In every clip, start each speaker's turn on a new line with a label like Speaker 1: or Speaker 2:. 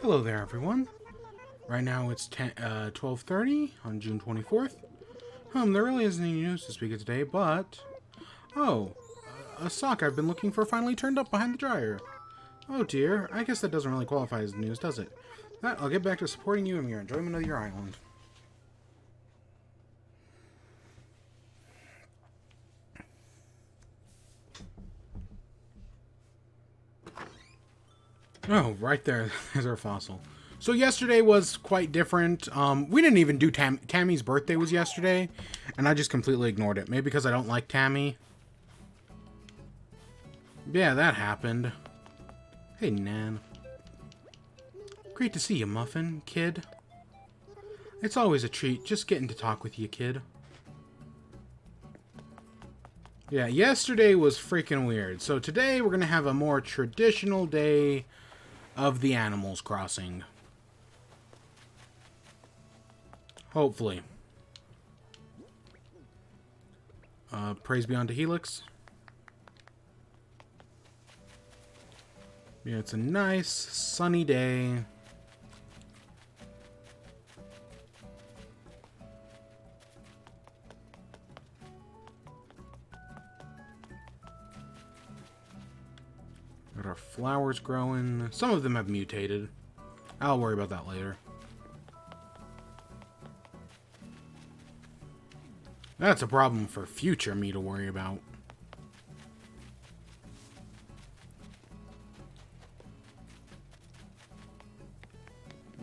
Speaker 1: Hello there, everyone. Right now it's 12:30 on June 24th. There really isn't any news to speak of today, but... Oh, a sock I've been looking for finally turned up behind the dryer. Oh dear, I guess that doesn't really qualify as news, does it? I'll get back to supporting you in your enjoyment of your island. Oh, right there. There's our fossil. So yesterday was quite different. We didn't even do Tammy's birthday was yesterday, and I just completely ignored it. Maybe because I don't like Tammy. Yeah, that happened. Hey, Nan. Great to see you, Muffin, kid. It's always a treat just getting to talk with you, kid. Yeah, yesterday was freaking weird. So today we're going to have a more traditional day of the Animals Crossing. Hopefully. Praise be unto Helix. Yeah, it's a nice, sunny day. Got our flowers growing. Some of them have mutated. I'll worry about that later. That's a problem for future me to worry about.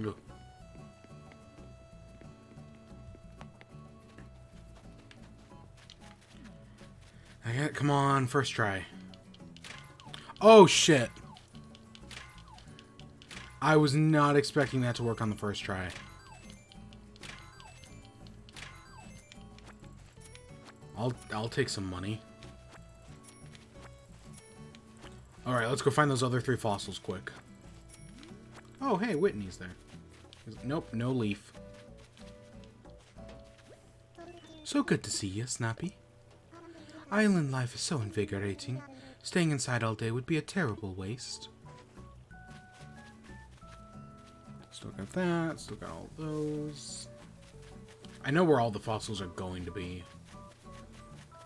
Speaker 1: Ugh. Come on, first try. Oh, shit. I was not expecting that to work on the first try. I'll take some money. Alright, let's go find those other 3 fossils quick. Oh, hey, Whitney's there. Nope, no leaf. So good to see you, Snappy. Island life is so invigorating. Staying inside all day would be a terrible waste. Still got that. Still got all those. I know where all the fossils are going to be.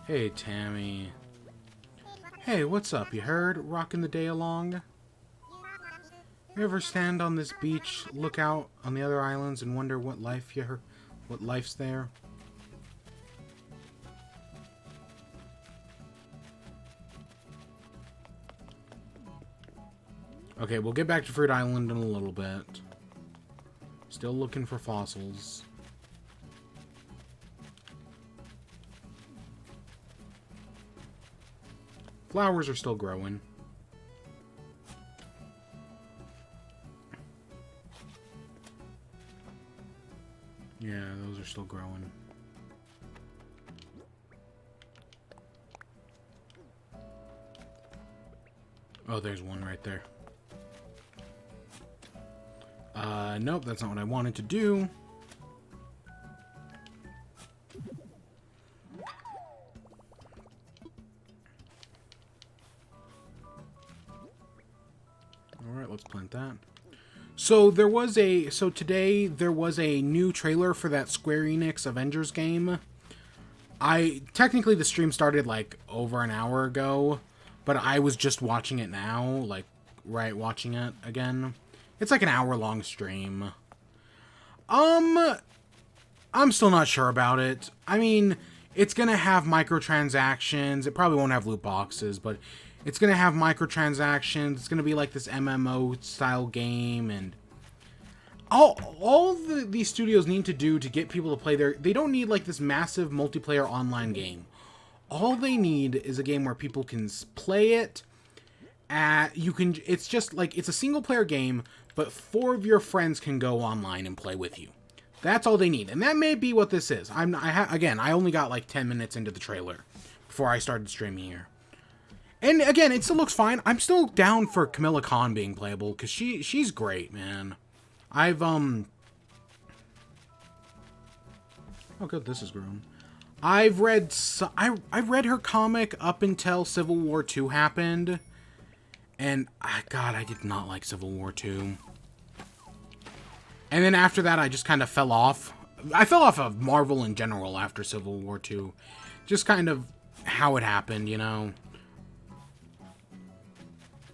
Speaker 1: Hey, Tammy. Hey, what's up? You heard? Rocking the day along? You ever stand on this beach, look out on the other islands, and wonder what life's there? Okay, we'll get back to Fruit Island in a little bit. Still looking for fossils. Flowers are still growing. Yeah, those are still growing. Oh, there's one right there. Nope, that's not what I wanted to do. Alright, let's plant that. So today there was a new trailer for that Square Enix Avengers game. Technically the stream started like over an hour ago, but I was just watching it now, like watching it again. It's like an hour-long stream. I'm still not sure about it. I mean, it's gonna have microtransactions. It probably won't have loot boxes, but it's gonna have microtransactions. It's gonna be like this MMO style game, and these studios need to do to get people to play they don't need like this massive multiplayer online game. All they need is a game where people can play it. It's just like, it's a single player game, but 4 of your friends can go online and play with you. That's all they need. And that may be what this is. I only got like 10 minutes into the trailer before I started streaming here. And again, it still looks fine. I'm still down for Camilla Khan being playable, because she's great, man. Oh good, this is grown. I read her comic up until Civil War II happened. And, God, I did not like Civil War II. And then after that, I just kind of fell off. I fell off of Marvel in general after Civil War 2. Just kind of how it happened, you know.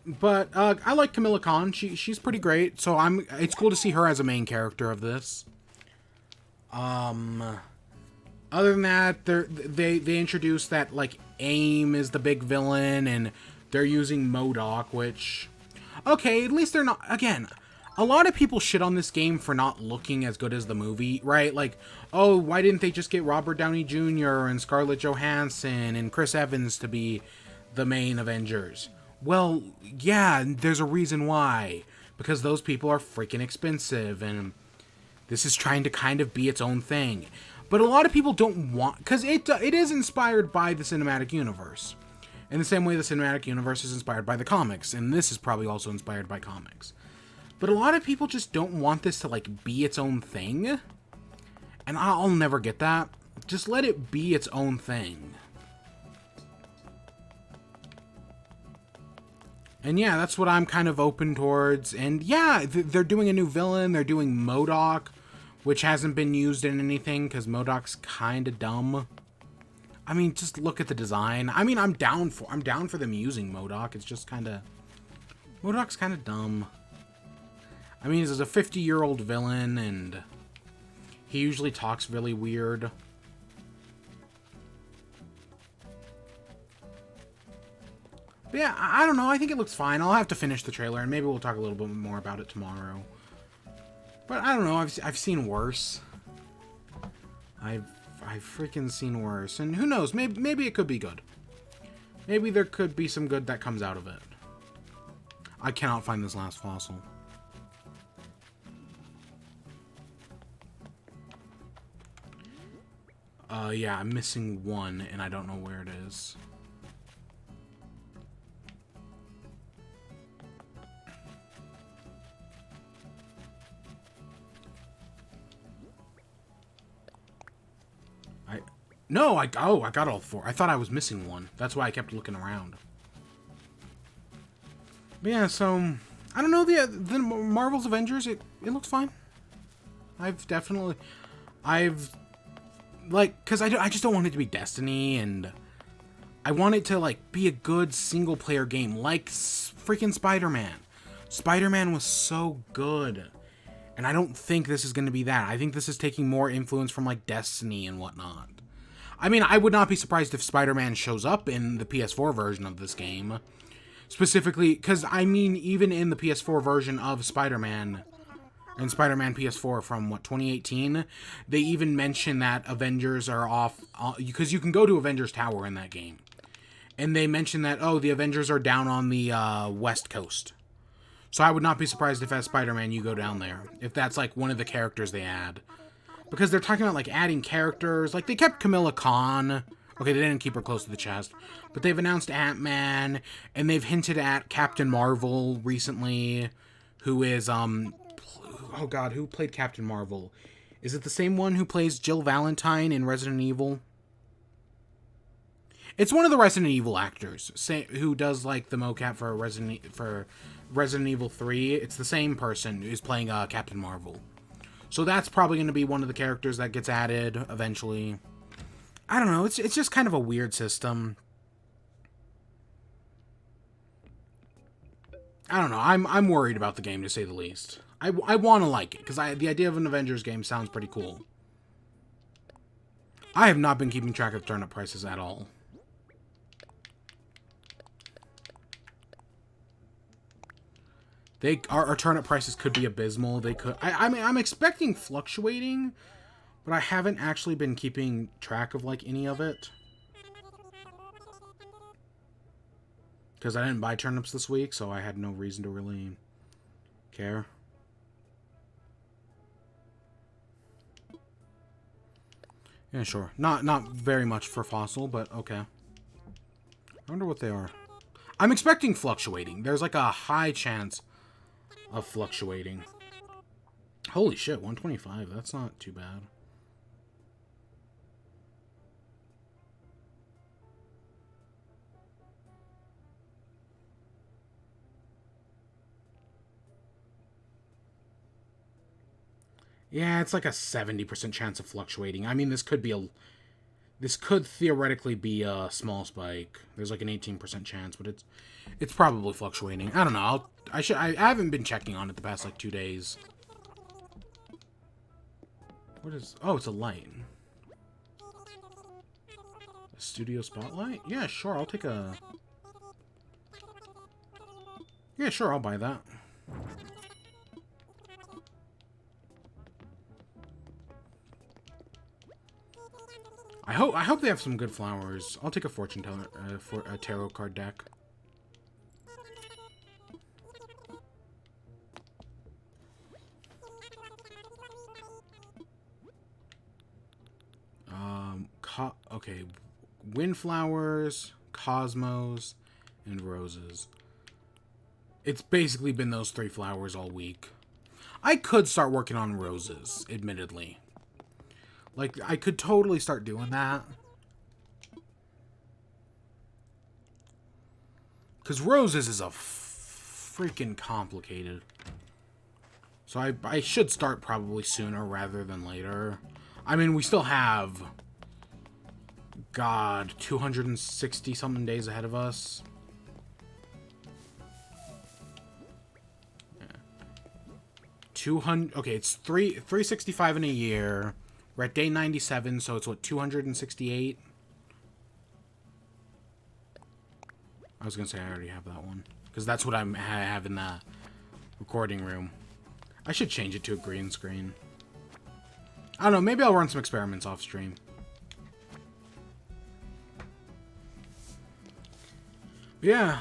Speaker 1: But I like Camilla Khan. She's pretty great. So it's cool to see her as a main character of this. Other than that, they introduced that like AIM is the big villain, and they're using MODOK, which, okay, at least they're not. Again, a lot of people shit on this game for not looking as good as the movie, right? Like, oh, why didn't they just get Robert Downey Jr. and Scarlett Johansson and Chris Evans to be the main Avengers? Well, yeah, there's a reason why. Because those people are freaking expensive, and this is trying to kind of be its own thing. But a lot of people don't want... Because it is inspired by the cinematic universe. In the same way the cinematic universe is inspired by the comics. And this is probably also inspired by comics. But a lot of people just don't want this to, like, be its own thing. And I'll never get that. Just let it be its own thing. And yeah, that's what I'm kind of open towards. And yeah, they're doing a new villain. They're doing MODOK, which hasn't been used in anything because MODOK's kind of dumb. I mean, just look at the design. I mean, I'm down for them using MODOK. It's just kind of... MODOK's kind of dumb. I mean, he's a 50-year-old villain, and he usually talks really weird. But yeah, I don't know. I think it looks fine. I'll have to finish the trailer, and maybe we'll talk a little bit more about it tomorrow. But I don't know. I've seen worse. I've freaking seen worse, and who knows? Maybe it could be good. Maybe there could be some good that comes out of it. I cannot find this last fossil. Yeah, I'm missing one, and I don't know where it is. No, I got all four. I thought I was missing one. That's why I kept looking around. But yeah, so I don't know, the Marvel's Avengers, it looks fine. Like, because I just don't want it to be Destiny, and I want it to, like, be a good single-player game, like freaking Spider-Man. Spider-Man was so good, and I don't think this is going to be that. I think this is taking more influence from, like, Destiny and whatnot. I mean, I would not be surprised if Spider-Man shows up in the PS4 version of this game. Specifically, because, I mean, even in the PS4 version of Spider-Man, and Spider-Man PS4 from, what, 2018, they even mention that Avengers are off, because you can go to Avengers Tower in that game. And they mention that, oh, the Avengers are down on the West Coast. So I would not be surprised if as Spider-Man you go down there, if that's, like, one of the characters they add. Because they're talking about, like, adding characters. Like, they kept Camilla Khan. Okay, they didn't keep her close to the chest. But they've announced Ant-Man. And they've hinted at Captain Marvel recently. Who is, oh god, who played Captain Marvel? Is it the same one who plays Jill Valentine in Resident Evil? It's one of the Resident Evil actors. Who does, like, the mocap for Resident Evil 3. It's the same person who's playing Captain Marvel. So that's probably going to be one of the characters that gets added eventually. I don't know. It's just kind of a weird system. I don't know. I'm worried about the game, to say the least. I want to like it, because the idea of an Avengers game sounds pretty cool. I have not been keeping track of turnip prices at all. Our turnip prices could be abysmal. They could. I mean, I'm expecting fluctuating, but I haven't actually been keeping track of, like, any of it. Because I didn't buy turnips this week, so I had no reason to really care. Yeah, sure. Not very much for fossil, but okay. I wonder what they are. I'm expecting fluctuating. There's, like, a high chance of fluctuating. Holy shit, 125. That's not too bad. Yeah, it's like a 70% chance of fluctuating. I mean, this could theoretically be a small spike. There's like an 18% chance, but it's probably fluctuating. I don't know. I haven't been checking on it the past like 2 days. What is? Oh, it's a light. A studio spotlight? Yeah, sure. I'll take a. Yeah, sure. I'll buy that. I hope they have some good flowers. I'll take a fortune teller for a tarot card deck. Okay, windflowers, cosmos, and roses. It's basically been those 3 flowers all week. I could start working on roses, admittedly. Like, I could totally start doing that. Because roses is a freaking complicated. So I should start probably sooner rather than later. I mean, we still have, God, 260 something days ahead of us. Yeah. 200. Okay, it's 365 in a year. We're at day 97, so it's what, 268? I was gonna say I already have that one because that's what I have in the recording room. I should change it to a green screen. I don't know. Maybe I'll run some experiments off stream. Yeah,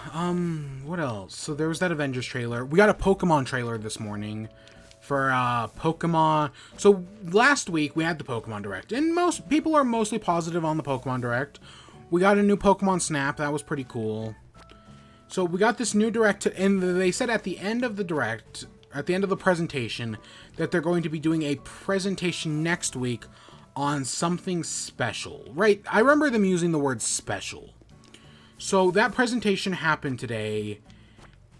Speaker 1: what else? So there was that Avengers trailer. We got a Pokemon trailer this morning for Pokemon. So last week we had the Pokemon Direct, and most people are mostly positive on the Pokemon Direct. We got a new Pokemon Snap. That was pretty cool. So we got this new Direct, and they said at the end of the Direct, at the end of the presentation, that they're going to be doing a presentation next week on something special. Right? I remember them using the word special. So that presentation happened today,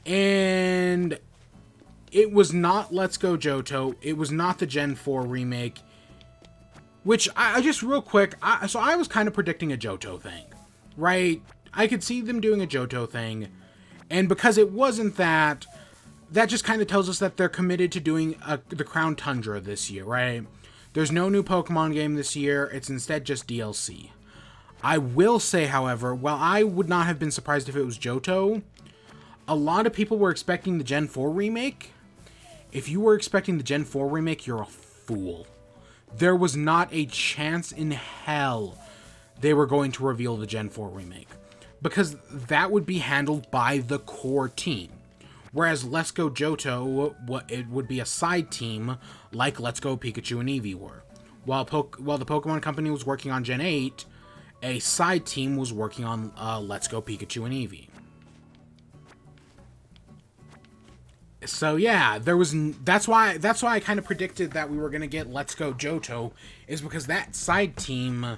Speaker 1: and it was not Let's Go Johto. It was not the Gen 4 remake, which I just real quick, so I was kind of predicting a Johto thing, right? I could see them doing a Johto thing, and because it wasn't that, that just kind of tells us that they're committed to doing the Crown Tundra this year, right? There's no new Pokemon game this year. It's instead just DLC. I will say, however, while I would not have been surprised if it was Johto, a lot of people were expecting the Gen 4 remake. If you were expecting the Gen 4 remake, you're a fool. There was not a chance in hell they were going to reveal the Gen 4 remake, because that would be handled by the core team. Whereas Let's Go Johto, it would be a side team like Let's Go Pikachu and Eevee were. While the Pokemon Company was working on Gen 8, a side team was working on Let's Go Pikachu and Eevee. So yeah, that's why I kind of predicted that we were going to get Let's Go Johto, is because that side team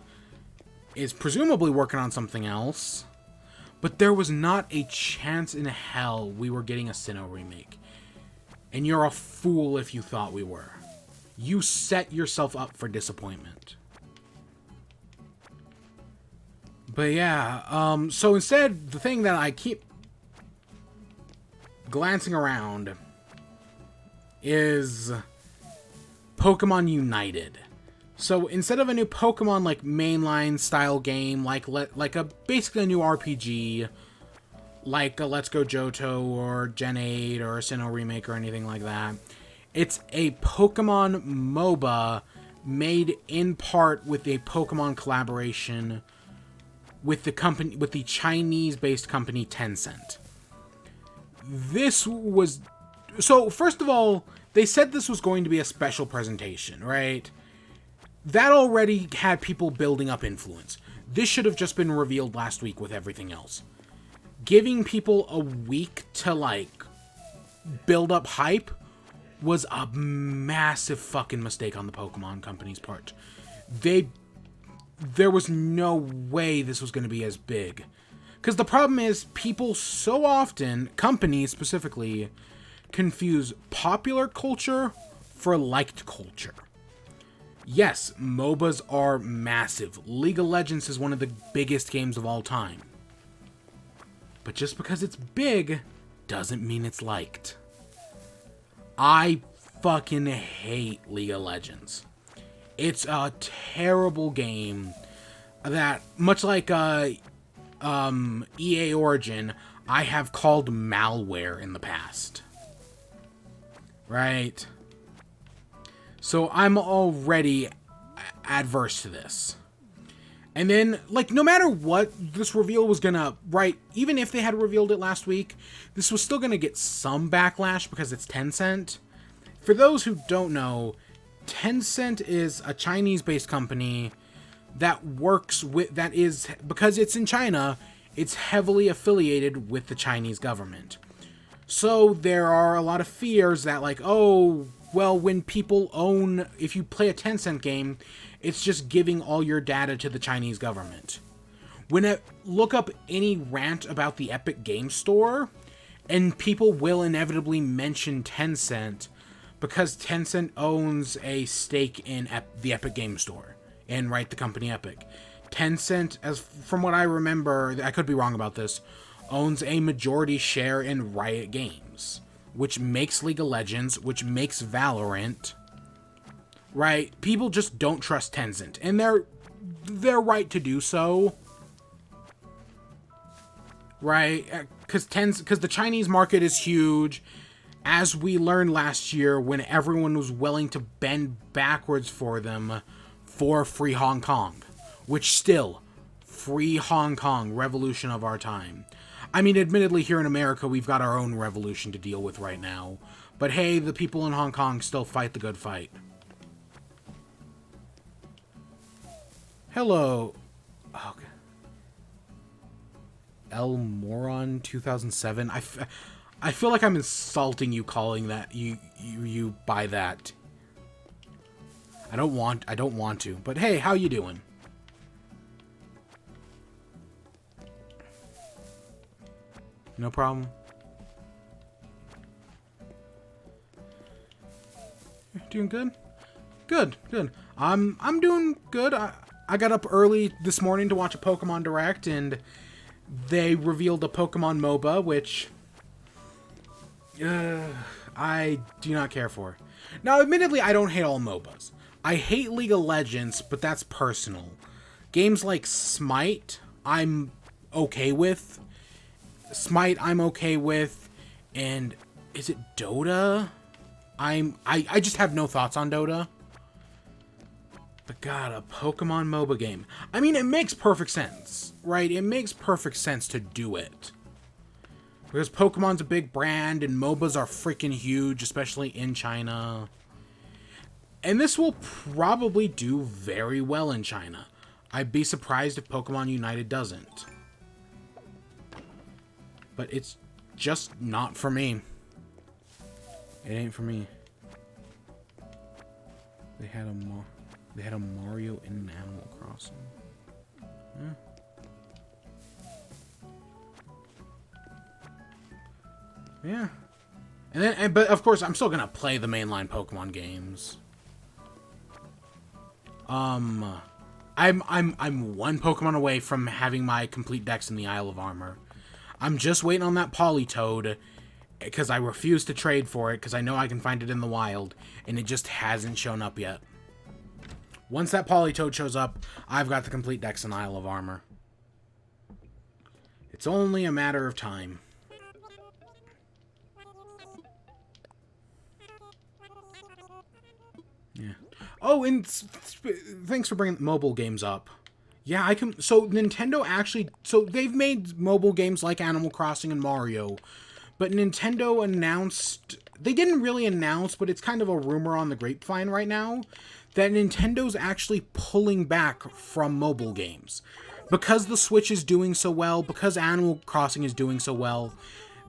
Speaker 1: is presumably working on something else. But there was not a chance in hell we were getting a Sinnoh remake. And you're a fool if you thought we were. You set yourself up for disappointment. But yeah, so instead, the thing that I keep glancing around is Pokemon United. So instead of a new Pokemon like mainline style game, like basically a new RPG, like a Let's Go Johto or Gen 8 or a Sinnoh remake or anything like that, it's a Pokemon MOBA made in part with a Pokemon collaboration with the Chinese-based company Tencent. So first of all, they said this was going to be a special presentation, right? That already had people building up influence. This should have just been revealed last week with everything else. Giving people a week to, build up hype was a massive fucking mistake on the Pokemon Company's part. There was no way this was going to be as big. Because the problem is, people so often, companies specifically, confuse popular culture for liked culture. Yes, MOBAs are massive. League of Legends is one of the biggest games of all time. But just because it's big doesn't mean it's liked. I fucking hate League of Legends. It's a terrible game that, much like EA Origin, I have called malware in the past. Right? So I'm already adverse to this. And then, like, no matter what this reveal was gonna, right, even if they had revealed it last week, this was still gonna get some backlash because it's Tencent. For those who don't know, Tencent is a Chinese-based company that works with, that is, because it's in China, it's heavily affiliated with the Chinese government. So there are a lot of fears that, like, oh, well, when people own, if you play a Tencent game, it's just giving all your data to the Chinese government. Look up any rant about the Epic Game Store, and people will inevitably mention Tencent because Tencent owns a stake in the Epic Game Store, and right, the company Epic. Tencent, as from what I remember, I could be wrong about this, owns a majority share in Riot Games, which makes League of Legends, which makes Valorant. Right? People just don't trust Tencent, and they're right to do so. Right? Because the Chinese market is huge, as we learned last year when everyone was willing to bend backwards for them for free Hong Kong, which still, free Hong Kong, revolution of our time. I mean, admittedly, here in America, we've got our own revolution to deal with right now. But hey, the people in Hong Kong still fight the good fight. Hello. Okay. El Moron 2007. I feel like I'm insulting you calling that you by that. I don't want to. But hey, how you doing? No problem. You're doing good? Good. I'm doing good. I got up early this morning to watch a Pokemon Direct, and they revealed a Pokemon MOBA, which I do not care for. Now, admittedly, I don't hate all MOBAs. I hate League of Legends, but that's personal. Games like Smite, I'm okay with. I'm okay with, and is it Dota? I just have no thoughts on Dota. But God, a Pokemon MOBA game. I mean, it makes perfect sense, right? It makes perfect sense to do it. Because Pokemon's a big brand, and MOBAs are freaking huge, especially in China. And this will probably do very well in China. I'd be surprised if Pokemon United doesn't. But it's just not for me. It ain't for me. They had a Mario in an Animal Crossing. Yeah. But of course, I'm still gonna play the mainline Pokemon games. I'm one Pokemon away from having my complete dex in the Isle of Armor. I'm just waiting on that Politoed, because I refuse to trade for it, because I know I can find it in the wild, and it just hasn't shown up yet. Once that Politoed shows up, I've got the complete dex in Isle of Armor. It's only a matter of time. Yeah. Oh, and thanks for bringing mobile games up. Yeah, I can. So Nintendo actually, so they've made mobile games like Animal Crossing and Mario, but Nintendo announced, they didn't really announce, but it's kind of a rumor on the grapevine right now, that Nintendo's actually pulling back from mobile games. Because the Switch is doing so well, because Animal Crossing is doing so well,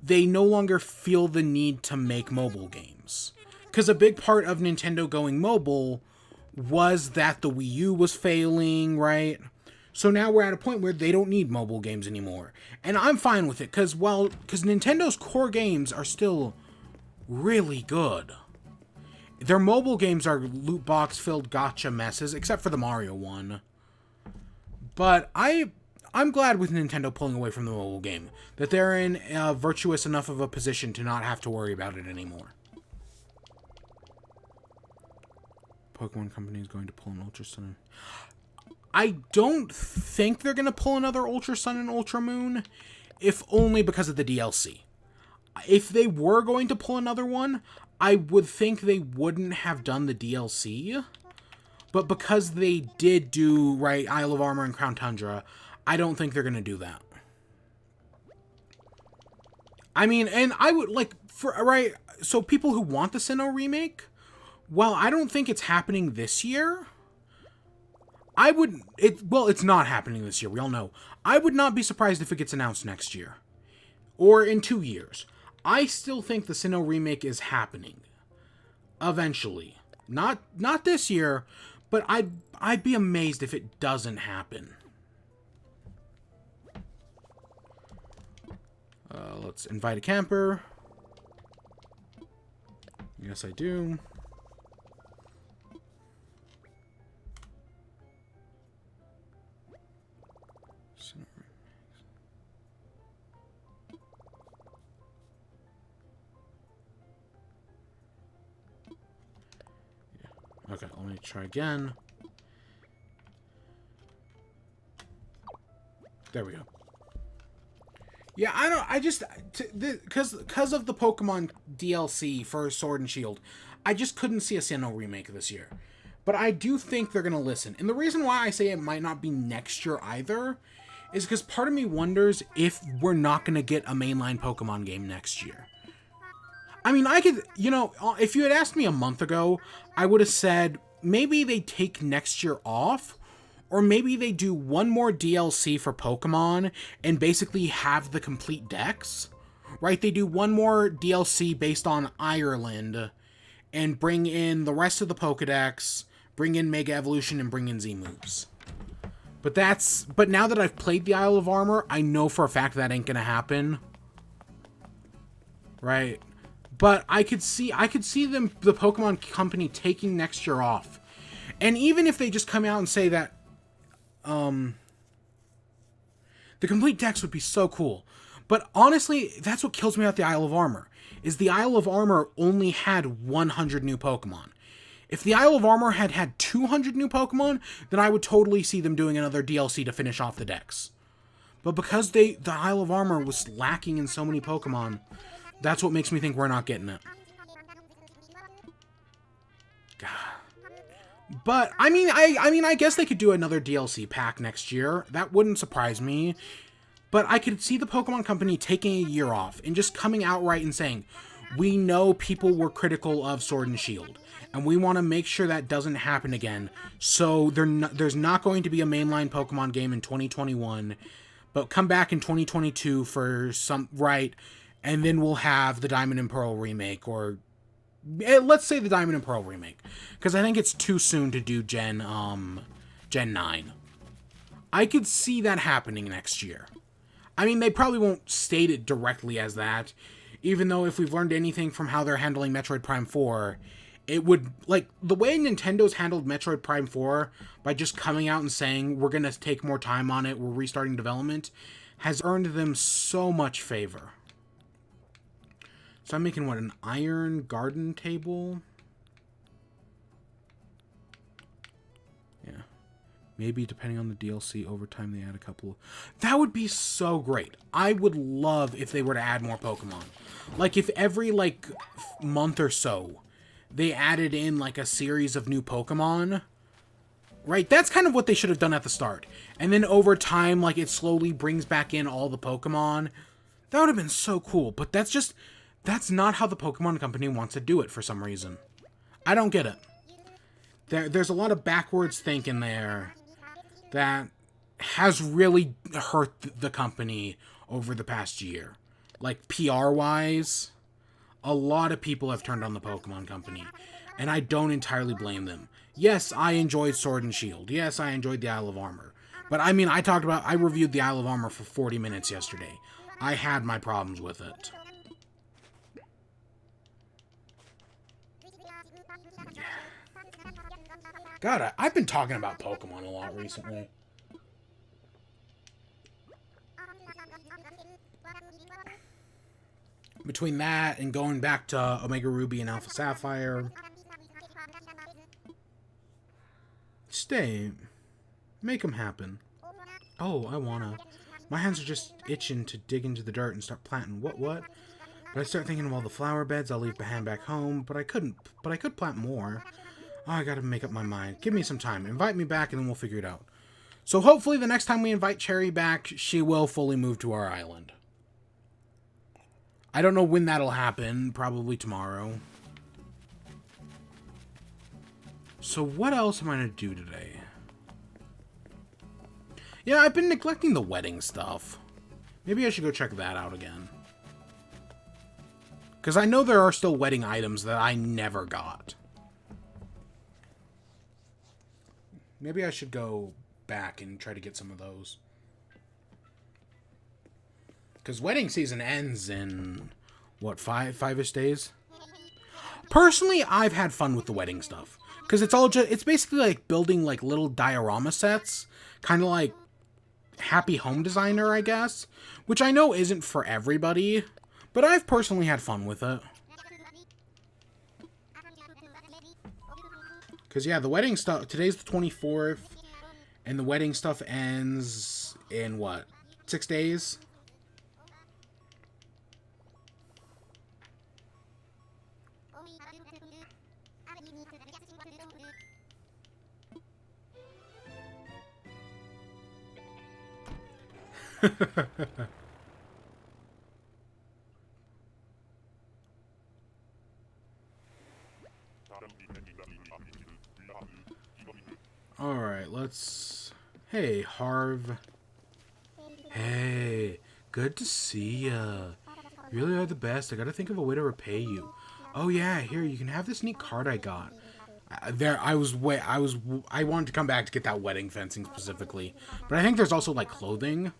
Speaker 1: they no longer feel the need to make mobile games. Because a big part of Nintendo going mobile was that the Wii U was failing, right? So now we're at a point where they don't need mobile games anymore. And I'm fine with it, because Nintendo's core games are still really good. Their mobile games are loot box filled gotcha messes, except for the Mario one. But I'm glad with Nintendo pulling away from the mobile game, that they're in virtuous enough of a position to not have to worry about it anymore. Pokemon Company is going to pull an Ultra Sun. I don't think they're going to pull another Ultra Sun and Ultra Moon, if only because of the DLC. If they were going to pull another one, I would think they wouldn't have done the DLC. But because they did do, right, Isle of Armor and Crown Tundra, I don't think they're going to do that. I mean, and I would, like, right, so people who want the Sinnoh remake, well, I don't think it's happening this year. It's not happening this year, we all know. I would not be surprised if it gets announced next year. Or in 2 years. I still think the Sinnoh remake is happening. Eventually. Not this year, but I'd be amazed if it doesn't happen. Let's invite a camper. Yes, I do. Okay, let me try again. There we go. Yeah, because of the Pokemon DLC for Sword and Shield, I just couldn't see a Sinnoh remake this year. But I do think they're going to listen. And the reason why I say it might not be next year either is because part of me wonders if we're not going to get a mainline Pokemon game next year. I mean, I could, if you had asked me a month ago, I would have said maybe they take next year off, or maybe they do one more DLC for Pokemon and basically have the complete decks, right? They do one more DLC based on Ireland and bring in the rest of the Pokedex, bring in Mega Evolution, and bring in Z-moves. But now that I've played the Isle of Armor, I know for a fact that ain't gonna happen. Right? But I could see them, the Pokemon Company, taking next year off. And even if they just come out and say that, the complete decks would be so cool. But honestly, that's what kills me about the Isle of Armor, is the Isle of Armor only had 100 new Pokemon. If the Isle of Armor had 200 new Pokemon, then I would totally see them doing another DLC to finish off the decks. But because the Isle of Armor was lacking in so many Pokemon, that's what makes me think we're not getting it. God. But I mean, I guess they could do another DLC pack next year. That wouldn't surprise me. But I could see the Pokemon Company taking a year off and just coming outright and saying, we know people were critical of Sword and Shield, and we want to make sure that doesn't happen again. So there's not going to be a mainline Pokemon game in 2021, but come back in 2022 for some, right? And then we'll have the Diamond and Pearl remake, or let's say the Diamond and Pearl remake, because I think it's too soon to do Gen 9. I could see that happening next year. I mean, they probably won't state it directly as that, even though if we've learned anything from how they're handling Metroid Prime 4, it would, like, the way Nintendo's handled Metroid Prime 4 by just coming out and saying, we're going to take more time on it, we're restarting development, has earned them so much favor. So I'm making, an iron garden table? Yeah. Maybe depending on the DLC, over time they add a couple. That would be so great. I would love if they were to add more Pokemon. Like, if every, month or so, they added in, a series of new Pokemon. Right? That's kind of what they should have done at the start. And then over time, it slowly brings back in all the Pokemon. That would have been so cool. But that's not how the Pokemon Company wants to do it for some reason. I don't get it. There's a lot of backwards thinking there that has really hurt the company over the past year. PR-wise, a lot of people have turned on the Pokemon Company, and I don't entirely blame them. Yes, I enjoyed Sword and Shield. Yes, I enjoyed the Isle of Armor. But I mean, I reviewed the Isle of Armor for 40 minutes yesterday. I had my problems with it. God, I've been talking about Pokemon a lot recently. Between that and going back to Omega Ruby and Alpha Sapphire. Stay. Make them happen. Oh, I wanna. My hands are just itching to dig into the dirt and start planting. What? But I start thinking of all the flower beds I'll leave behind back home, but I couldn't. But I could plant more. Oh, I gotta make up my mind. Give me some time. Invite me back and then we'll figure it out. So hopefully the next time we invite Cherry back, she will fully move to our island. I don't know when that'll happen. Probably tomorrow. So what else am I going to do today? Yeah, I've been neglecting the wedding stuff. Maybe I should go check that out again. Because I know there are still wedding items that I never got. Maybe I should go back and try to get some of those. Because wedding season ends in, what, five-ish days? Personally, I've had fun with the wedding stuff. Because it's basically like building like little diorama sets. Kind of like Happy Home Designer, I guess. Which I know isn't for everybody. But I've personally had fun with it. Because yeah, the wedding stuff, today's the 24th. And the wedding stuff ends in what, 6 days? Alright, let's... Hey, Harv. Hey, good to see ya. You really are the best. I gotta think of a way to repay you. Oh yeah, here, you can have this neat card I got. I wanted to come back to get that wedding fencing specifically. But I think there's also, like, clothing.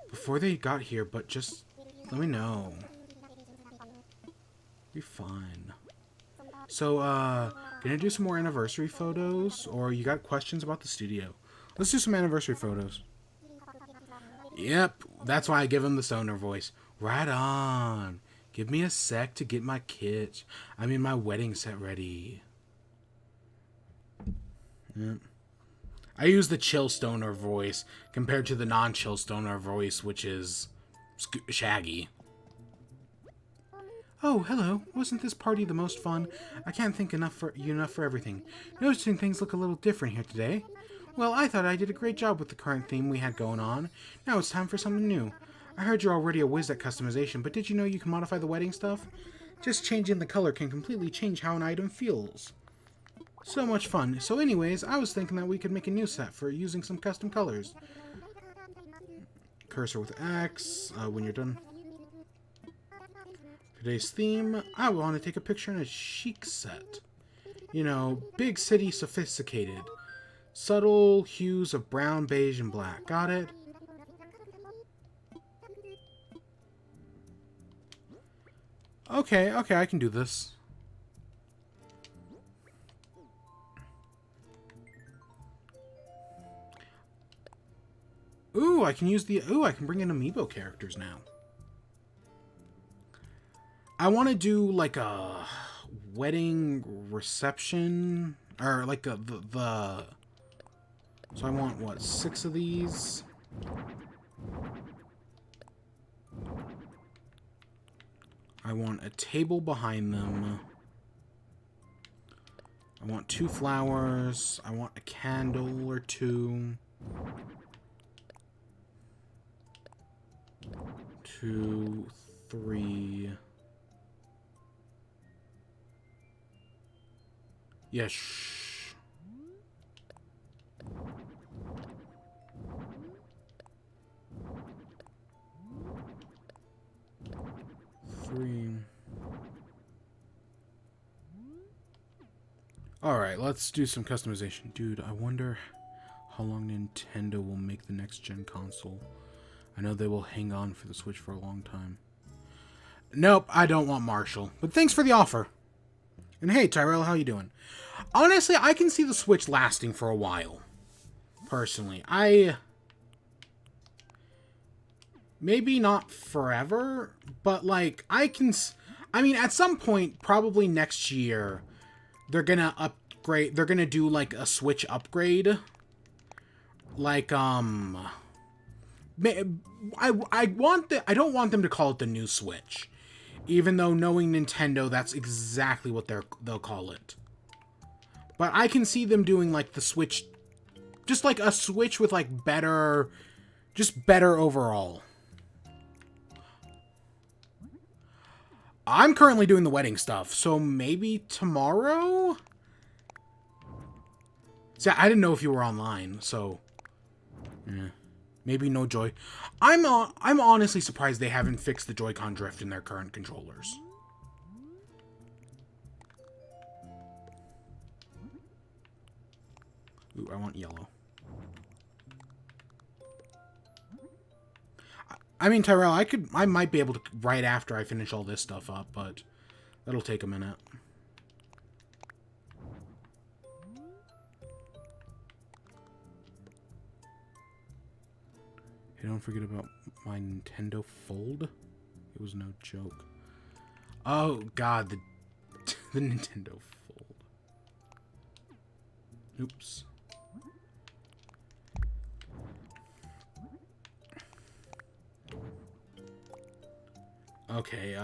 Speaker 1: Before they got here, but just let me know. Be fine. So, gonna do some more anniversary photos? Or you got questions about the studio? Let's do some anniversary photos. Yep, that's why I give him the stoner voice. Right on. Give me a sec to get my kit. My wedding set ready. Yep. I use the chill stoner voice compared to the non-chill stoner voice, which is Shaggy. Oh, hello. Wasn't this party the most fun? I can't thank enough for everything. Noticing things look a little different here today. Well, I thought I did a great job with the current theme we had going on. Now it's time for something new. I heard you're already a whiz at customization, but did you know you can modify the wedding stuff? Just changing the color can completely change how an item feels. So much fun. So anyways, I was thinking that we could make a new set for using some custom colors. Cursor with X, when you're done. Today's theme, I want to take a picture in a chic set. You know, big city sophisticated. Subtle hues of brown, beige, and black. Got it? Okay, I can do this. Ooh, I can use the... Ooh, I can bring in amiibo characters now. I want to do, like, a wedding reception. Or, like, the... So I want, what, 6 of these? I want a table behind them. I want 2 flowers. I want a candle or 2. 2, 3. Yes. 3. Alright, let's do some customization. Dude, I wonder how long Nintendo will make the next gen console. I know they will hang on for the Switch for a long time. Nope, I don't want Marshall. But thanks for the offer. And hey, Tyrell, how you doing? Honestly, I can see the Switch lasting for a while. Personally. Maybe not forever, but, like, I mean, at some point, probably next year, they're gonna upgrade, they're gonna do, like, a Switch upgrade. Like, I don't want them to call it the new Switch. Even though, knowing Nintendo, that's exactly what they'll call it. But I can see them doing, like, the Switch, just like a Switch with, like, better overall. I'm currently doing the wedding stuff, so maybe tomorrow? See, I didn't know if you were online, so... Yeah. Maybe no Joy. I'm honestly surprised they haven't fixed the Joy-Con drift in their current controllers. Ooh, I want yellow. I mean, Tyrell, I might be able to right after I finish all this stuff up, but that'll take a minute. Hey, don't forget about my Nintendo Fold. It was no joke. Oh God, the Nintendo Fold. Oops. Okay,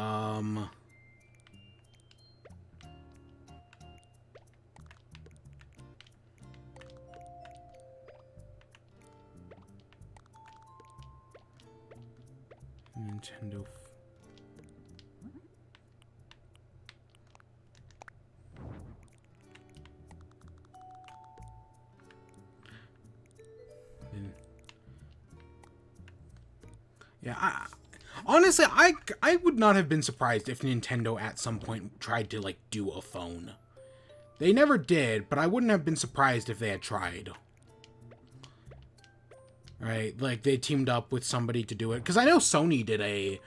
Speaker 1: Nintendo. Yeah, honestly, I would not have been surprised if Nintendo at some point tried to, like, do a phone. They never did, but I wouldn't have been surprised if they had tried. Right, like, they teamed up with somebody to do it. Because I know Sony did a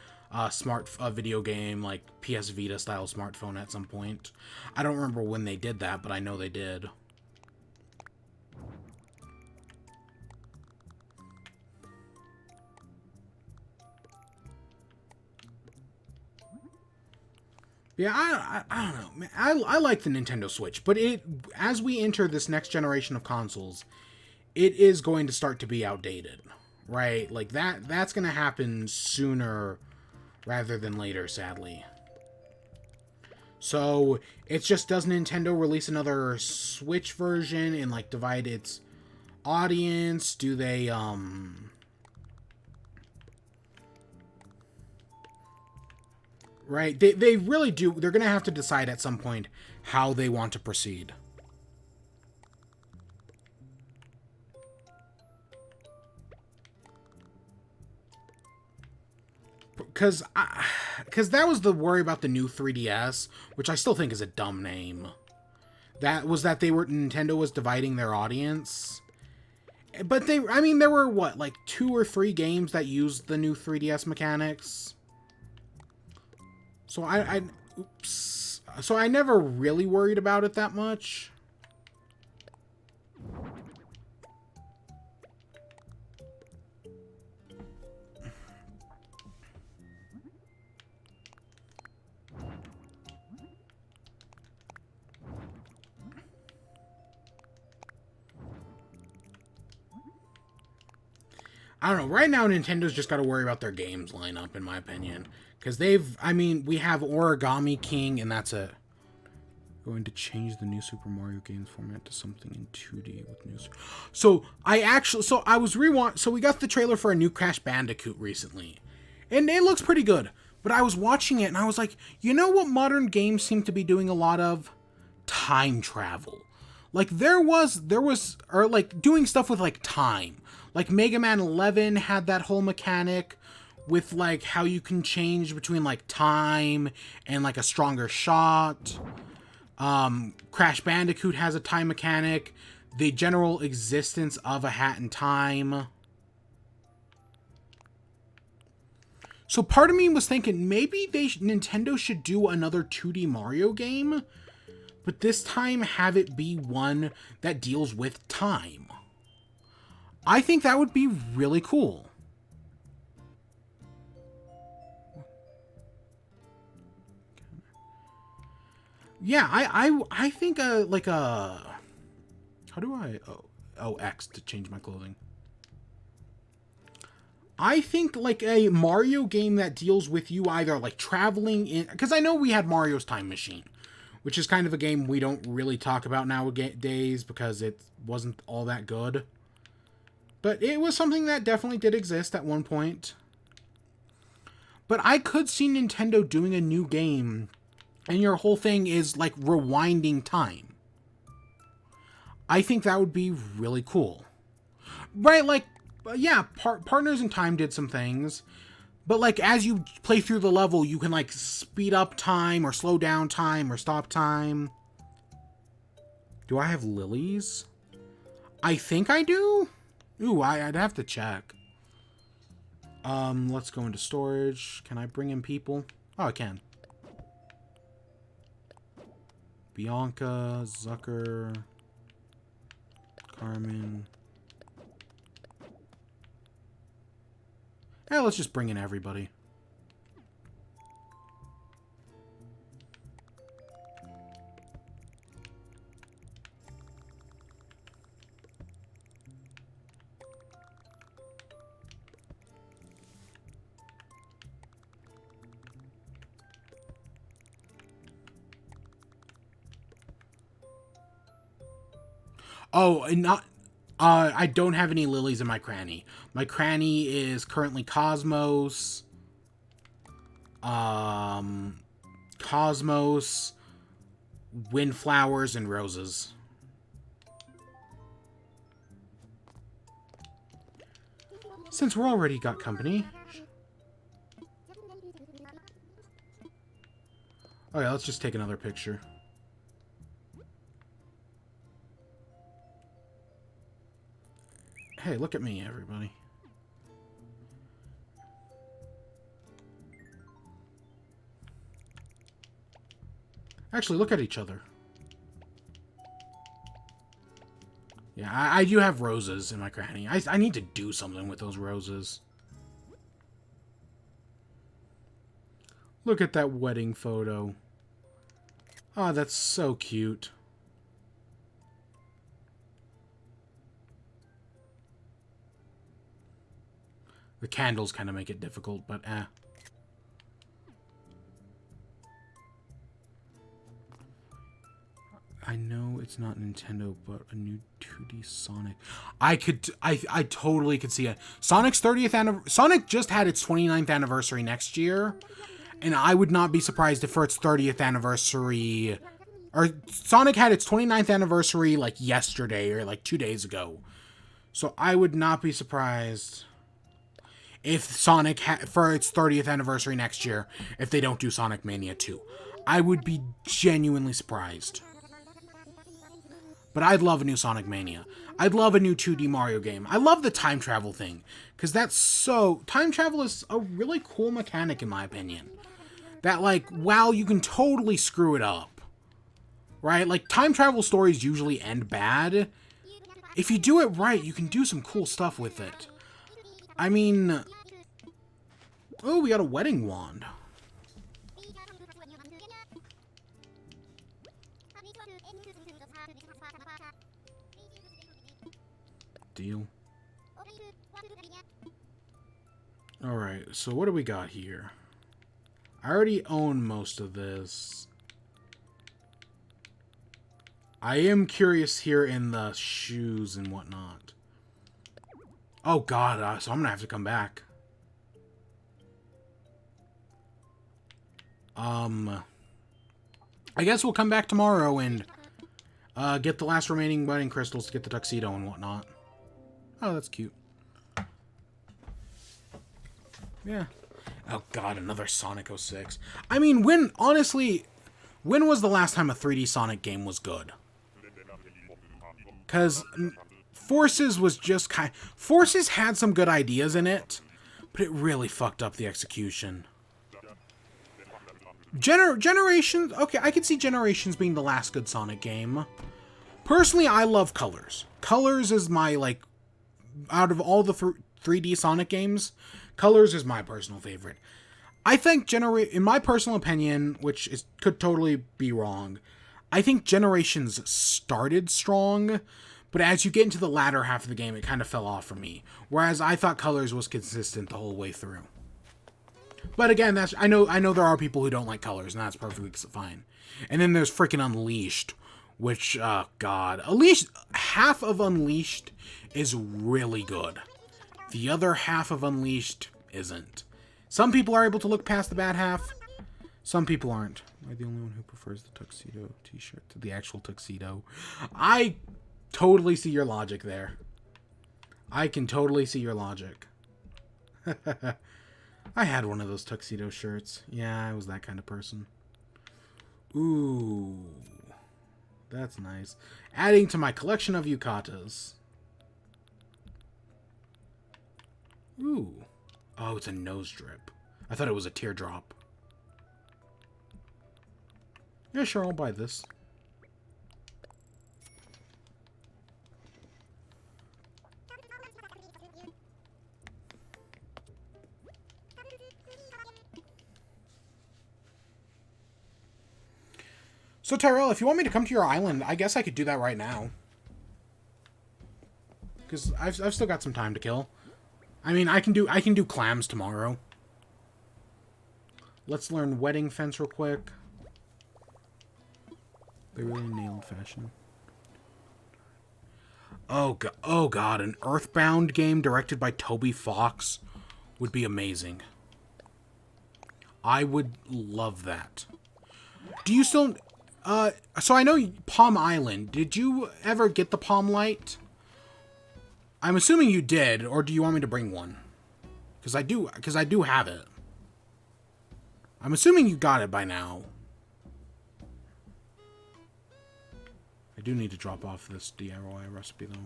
Speaker 1: video game, like, PS Vita-style smartphone at some point. I don't remember when they did that, but I know they did. Yeah, I don't know, man. I like the Nintendo Switch, but as we enter this next generation of consoles, it is going to start to be outdated, right? Like, that's going to happen sooner rather than later, sadly. So, it's just, does Nintendo release another Switch version and, like, divide its audience? Do they, right? They really do. They're going to have to decide at some point how they want to proceed. Because that was the worry about the new 3DS, which I still think is a dumb name. Nintendo was dividing their audience. But I mean, there were, what, like 2 or 3 games that used the new 3DS mechanics? So oops. So I never really worried about it that much. I don't know. Right now, Nintendo's just got to worry about their games lineup, in my opinion. Because we have Origami King, and that's it. Going to change the new Super Mario games format to something in 2D with new... So we got the trailer for a new Crash Bandicoot recently. And it looks pretty good. But I was watching it, and I was like, you know what modern games seem to be doing a lot of? Time travel. Like, there was, or like, doing stuff with, like, time. Like, Mega Man 11 had that whole mechanic with, like, how you can change between, like, time and, like, a stronger shot. Crash Bandicoot has a time mechanic. The general existence of a hat in time. So part of me was thinking maybe Nintendo should do another 2D Mario game. but this time have it be one that deals with time. I think that would be really cool. Yeah, I think like a... How do I... Oh, X to change my clothing. I think like a Mario game that deals with you either like traveling in... Because I know we had Mario's Time Machine, which is kind of a game we don't really talk about nowadays because it wasn't all that good. But it was something that definitely did exist at one point. But I could see Nintendo doing a new game, and your whole thing is like rewinding time. I think that would be really cool. Right, like, yeah, Partners in Time did some things. But like, as you play through the level, you can like speed up time, or slow down time, or stop time. Do I have lilies? I think I do? Ooh, I'd have to check. Let's go into storage. Can I bring in people? Oh, I can. Bianca, Zucker, Carmen. Yeah, let's just bring in everybody. Oh, and not... I don't have any lilies in my cranny. My cranny is currently Cosmos. Cosmos, Windflowers, and Roses. Since we're already got company... Oh yeah, let's just take another picture. Hey, look at me, everybody. Actually, look at each other. Yeah, I do have roses in my cranny. I need to do something with those roses. Look at that wedding photo. Oh, that's so cute. The candles kind of make it difficult, but eh. I know it's not Nintendo, but a new 2D Sonic. I totally could see it. Sonic's 30th anniversary. Sonic just had its 29th anniversary next year, and I would not be surprised if for its 30th anniversary, or Sonic had its 29th anniversary like yesterday or like 2 days ago. So I would not be surprised if Sonic, for its 30th anniversary next year, if they don't do Sonic Mania 2. I would be genuinely surprised. But I'd love a new Sonic Mania. I'd love a new 2D Mario game. I love the time travel thing, because that's so... Time travel is a really cool mechanic, in my opinion. That, like, wow, you can totally screw it up. Right? Like, time travel stories usually end bad. If you do it right, you can do some cool stuff with it. I mean... Oh, we got a wedding wand. Deal. Alright, so what do we got here? I already own most of this. I am curious here in the shoes and whatnot. Oh god, so I'm gonna have to come back. I guess we'll come back tomorrow and get the last remaining wedding crystals to get the tuxedo and whatnot. Oh, that's cute. Yeah. Oh god, another Sonic 06. I mean, honestly, when was the last time a 3D Sonic game was good? Because Forces was just Forces had some good ideas in it, but it really fucked up the execution. Generations, okay, I could see Generations being the last good Sonic game. Personally, I love Colors. Colors is my, like, out of all the 3D Sonic games, Colors is my personal favorite. I think, in my personal opinion, could totally be wrong, I think Generations started strong, but as you get into the latter half of the game, it kind of fell off for me. Whereas I thought Colors was consistent the whole way through. But again, I know there are people who don't like Colors, and that's perfectly fine. And then there's freaking Unleashed, which, God. Half of Unleashed is really good. The other half of Unleashed isn't. Some people are able to look past the bad half. Some people aren't. Am I the only one who prefers the tuxedo t-shirt to the actual tuxedo? I totally see your logic there. I can totally see your logic. I had one of those tuxedo shirts. Yeah, I was that kind of person. Ooh. That's nice. Adding to my collection of yukatas. Ooh. Oh, it's a nose drip. I thought it was a teardrop. Yeah, sure, I'll buy this. So, Tyrell, if you want me to come to your island, I guess I could do that right now. Because I've still got some time to kill. I mean, I can do clams tomorrow. Let's learn Wedding Fence real quick. They really nailed fashion. Oh god, an Earthbound game directed by Toby Fox would be amazing. I would love that. Do you still... so I know Palm Island. Did you ever get the Palm Light? I'm assuming you did, or do you want me to bring one? Because I do have it. I'm assuming you got it by now. I do need to drop off this DIY recipe, though.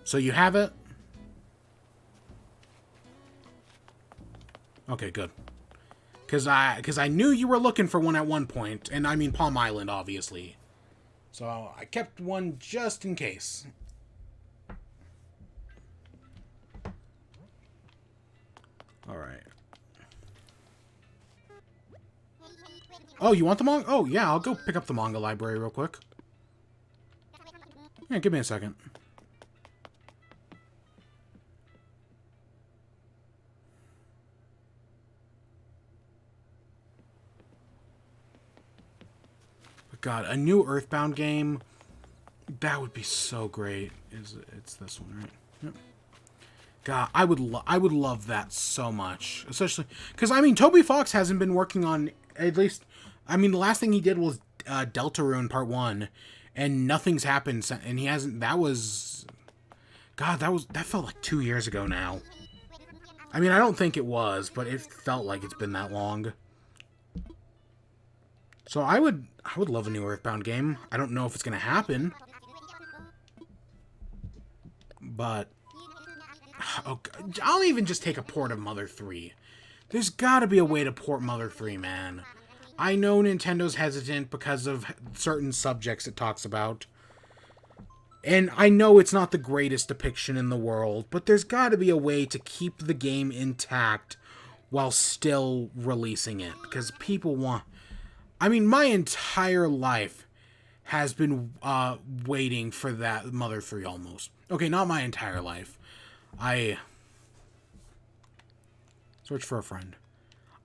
Speaker 1: So you have it? Okay, good. Because I knew you were looking for one at one point, and I mean Palm Island, obviously. So I kept one just in case. Alright. Oh, you want the manga? Oh, yeah, I'll go pick up the manga library real quick. Yeah, give me a second. But God, a new Earthbound game, that would be so great. It's this one, right? Yep. God, I would love that so much, especially because I mean Toby Fox hasn't been working on, at least, I mean the last thing he did was Deltarune Part 1, and nothing's happened, and he hasn't. That was, God, that felt like 2 years ago now. I mean, I don't think it was, but it felt like it's been that long. So I would love a new Earthbound game. I don't know if it's gonna happen, but. Oh, I'll even just take a port of Mother 3. There's gotta be a way to port Mother 3, man. I know Nintendo's hesitant because of certain subjects it talks about. And I know it's not the greatest depiction in the world, but there's gotta be a way to keep the game intact while still releasing it. Because people want... I mean, my entire life has been waiting for that Mother 3 almost. Okay, not my entire life. Search for a friend.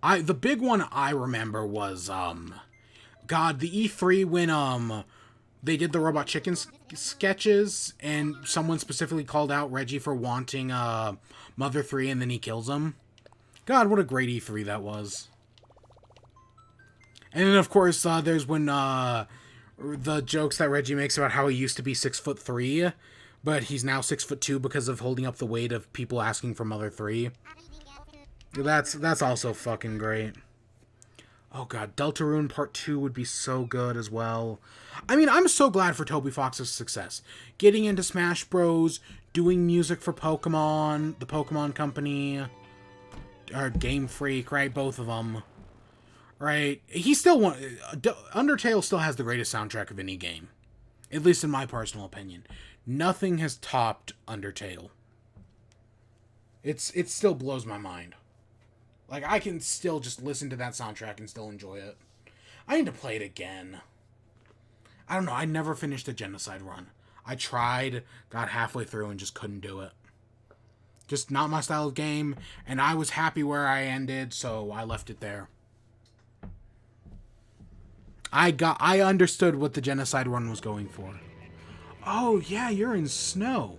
Speaker 1: The big one I remember was, God, the E3 when, they did the Robot Chicken sketches, and someone specifically called out Reggie for wanting, Mother 3, and then he kills him. God, what a great E3 that was. And then, of course, there's when, the jokes that Reggie makes about how he used to be 6'3", but he's now 6'2" because of holding up the weight of people asking for Mother 3. That's also fucking great. Oh god, Deltarune Part 2 would be so good as well. I mean, I'm so glad for Toby Fox's success. Getting into Smash Bros, doing music for Pokemon, the Pokemon Company, or Game Freak, right? Both of them, right? He still Undertale still has the greatest soundtrack of any game, at least in my personal opinion. Nothing has topped Undertale. It still blows my mind. Like, I can still just listen to that soundtrack and still enjoy it. I need to play it again. I don't know, I never finished a Genocide run. I tried, got halfway through, and just couldn't do it. Just not my style of game, and I was happy where I ended, so I left it there. I understood what the Genocide run was going for. Oh, yeah, you're in snow.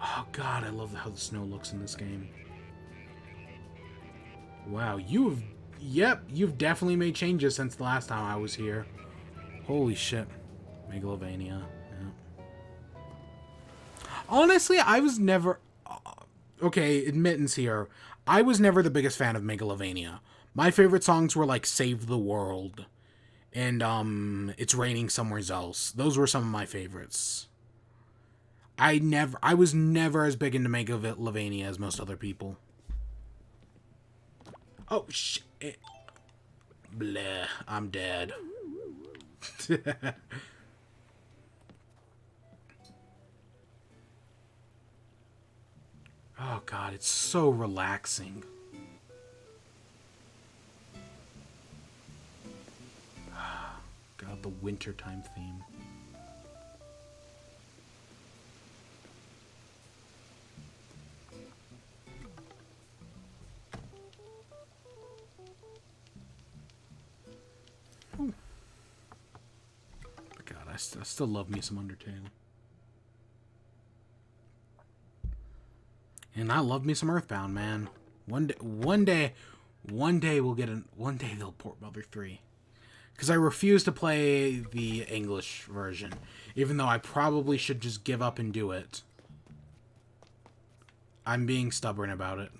Speaker 1: Oh, God, I love how the snow looks in this game. Wow, you've definitely made changes since the last time I was here. Holy shit. Megalovania. Yeah. Honestly, I was never... Okay, admittance here. I was never the biggest fan of Megalovania. My favorite songs were like Save the World and It's Raining Somewhere Else. Those were some of my favorites. I was never as big into Megalovania as most other people. Oh, shit. Bleh, I'm dead. Oh, God, it's so relaxing. God, the wintertime theme. Oh. God, I still love me some Undertale. And I love me some Earthbound, man. One day we'll get one day they'll port Mother 3. Because I refuse to play the English version, even though I probably should just give up and do it. I'm being stubborn about it.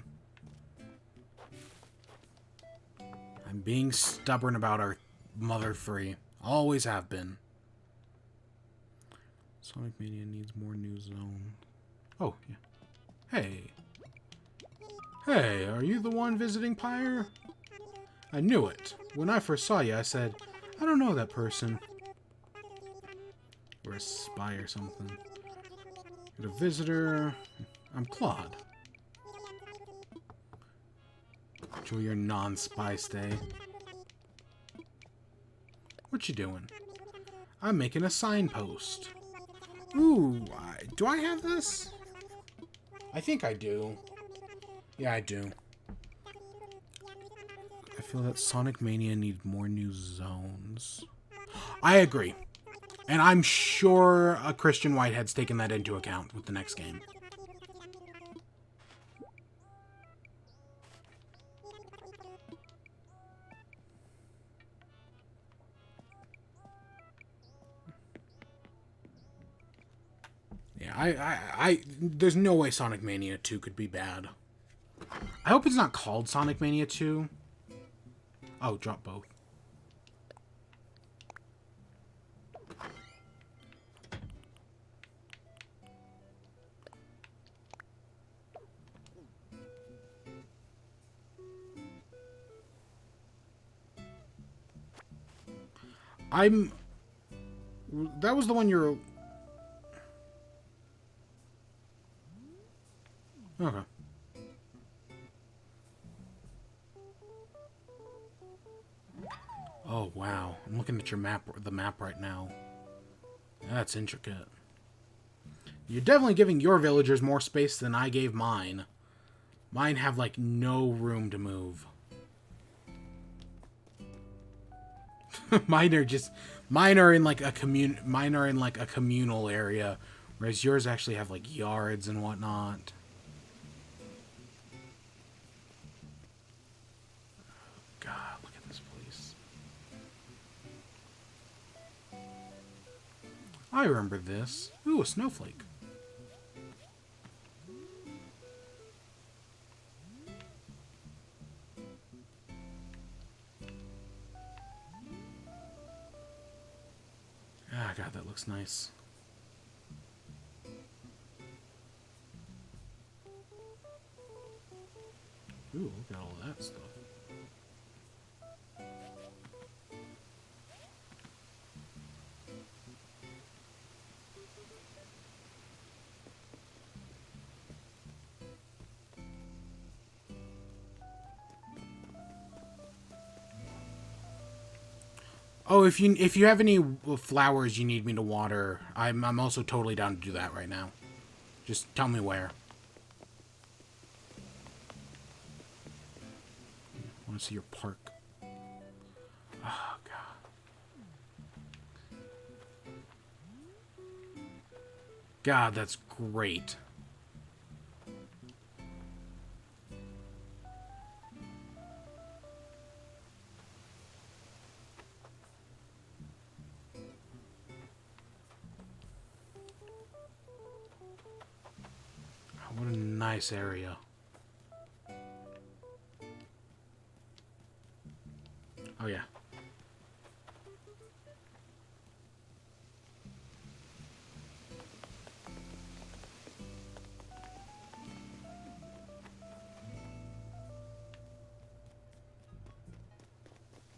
Speaker 1: I'm being stubborn about our Mother 3. Always have been. Sonic Mania needs more new zones. Oh, yeah. Hey. Hey, are you the one visiting Pyre? I knew it. When I first saw you, I said, I don't know that person. Or a spy or something. You're a visitor. I'm Claude. Enjoy your non-spy stay. What you doing? I'm making a signpost. Ooh, do I have this? I think I do. Yeah, I do. I feel that Sonic Mania needs more new zones. I agree. And I'm sure Christian Whitehead's taken that into account with the next game. Yeah, there's no way Sonic Mania 2 could be bad. I hope it's not called Sonic Mania 2. Oh, drop both. That was the one you're... Okay. Oh, wow. I'm looking at the map right now. That's intricate. You're definitely giving your villagers more space than I gave mine. Mine have, like, no room to move. Mine are in, like, a communal area, whereas yours actually have, like, yards and whatnot. God, look at this place. I remember this. Ooh, a snowflake. Ah, God, that looks nice. Ooh, look at all that stuff. Oh, if you have any flowers you need me to water, I'm also totally down to do that right now. Just tell me where. I want to see your park. Oh, God. God, that's great. What a nice area. Oh, yeah.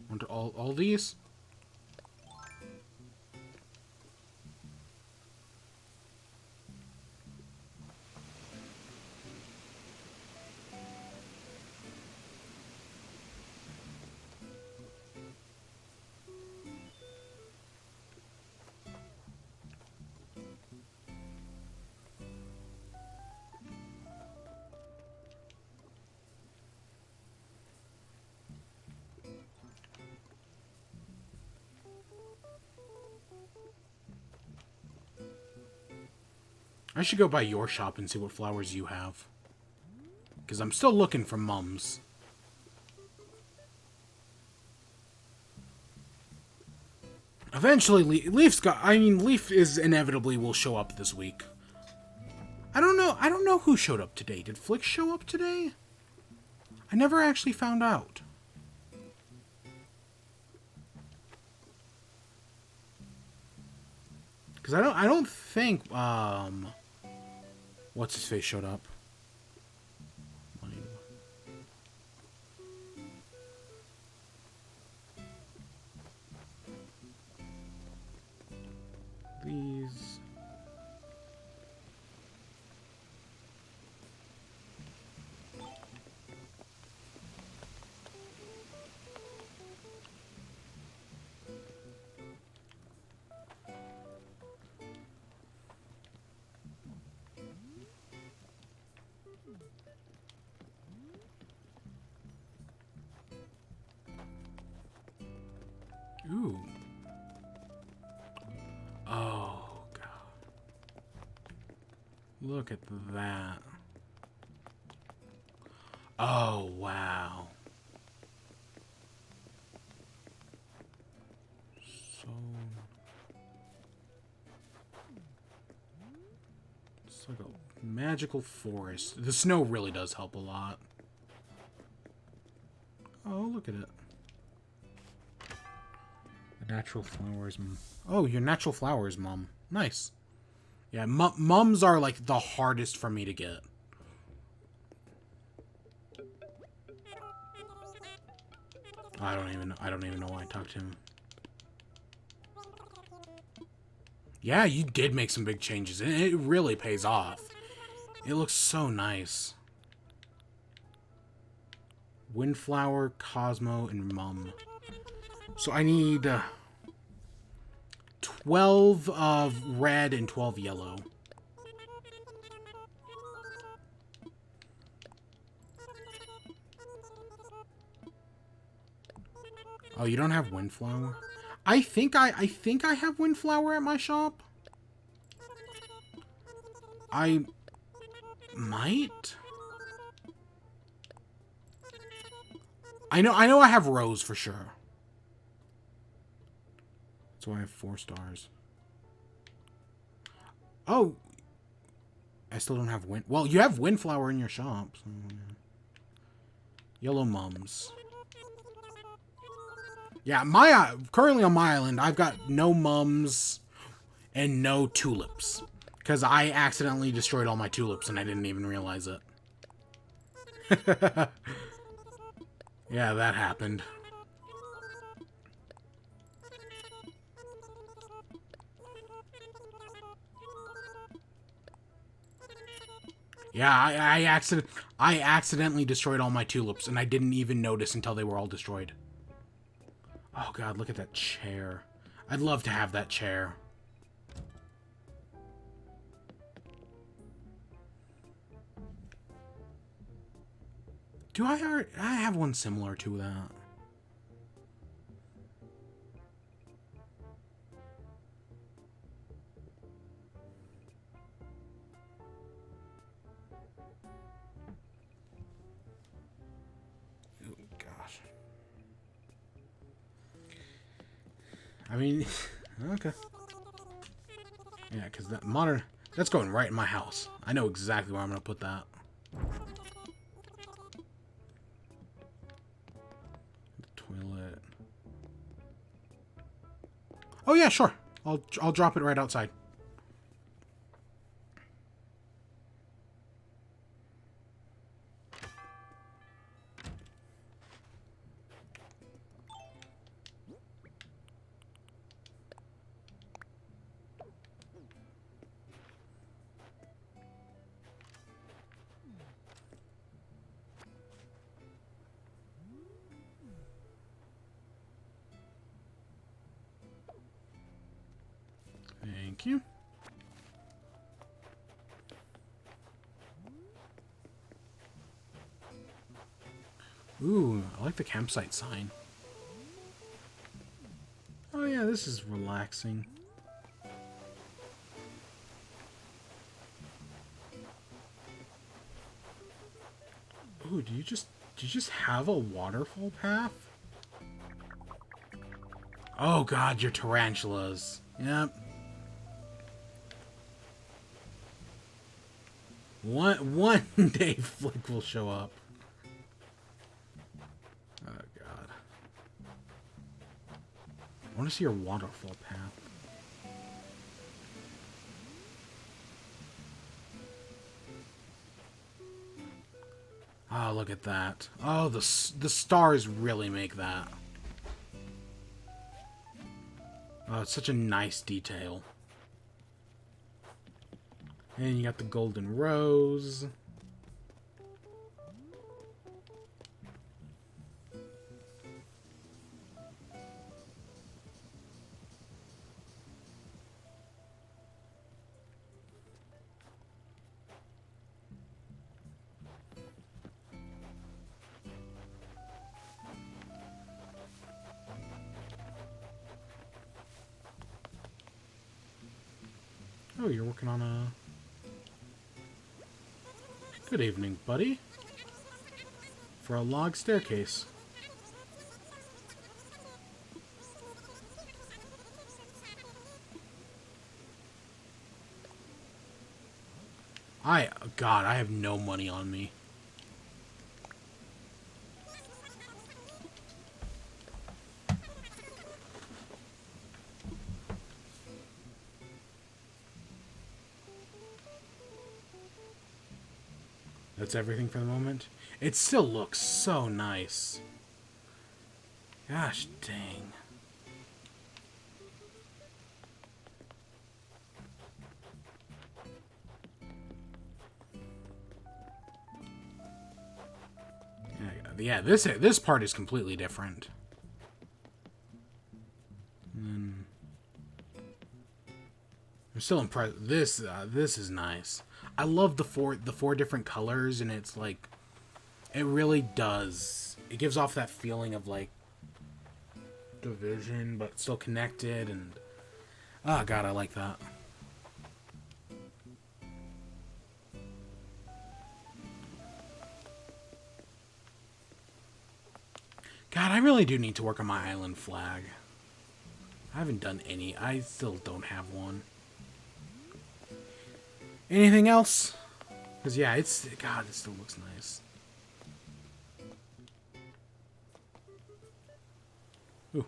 Speaker 1: Want all these? I should go by your shop and see what flowers you have. Because I'm still looking for mums. Eventually, Leaf is inevitably will show up this week. I don't know who showed up today. Did Flick show up today? I never actually found out. Because I don't think, what's his face showed up. These. Ooh. Oh, God. Look at that. Oh, wow. So... It's like a magical forest. The snow really does help a lot. Oh, look at it. The natural flowers. Oh, your natural flowers, Mum. Nice. Yeah, mums are like the hardest for me to get. I don't even know why I talked to him. Yeah, you did make some big changes, and it really pays off. It looks so nice. Windflower, Cosmo, and Mum. So I need 12 of red and 12 yellow. Oh, you don't have Windflower? I think I have Windflower at my shop. I might. I know I have Rose for sure. So I have 4 stars. Oh, I still don't have Wind. Well, you have Windflower in your shop. So... Yellow mums. Yeah, currently on my island, I've got no mums and no tulips. Because I accidentally destroyed all my tulips and I didn't even realize it. Yeah, that happened. Yeah, I accidentally destroyed all my tulips, and I didn't even notice until they were all destroyed. Oh god, look at that chair. I'd love to have that chair. Do I have one similar to that? Oh gosh. I mean, okay. Yeah, because that modern... That's going right in my house. I know exactly where I'm going to put that. The toilet. Oh, yeah, sure. I'll drop it right outside. Thank you. Ooh, I like the campsite sign. Oh yeah, this is relaxing. Ooh, do you just have a waterfall path? Oh god, your tarantulas. Yep. One day Flick will show up. Oh god. I want to see your waterfall path. Oh, look at that. Oh, the stars really make that. Oh, it's such a nice detail. And you got the golden rose. Oh, you're working on a... Good evening, buddy. For a log staircase. God, I have no money on me. That's everything for the moment. It still looks so nice. Gosh dang. Yeah, this part is completely different. I'm still impressed. This is nice. I love the four different colors, and it's like, it really does. It gives off that feeling of like division, but still connected, and oh god, I like that. God, I really do need to work on my island flag. I haven't done any. I still don't have one. Anything else? Because, yeah, God, it still looks nice. Ooh.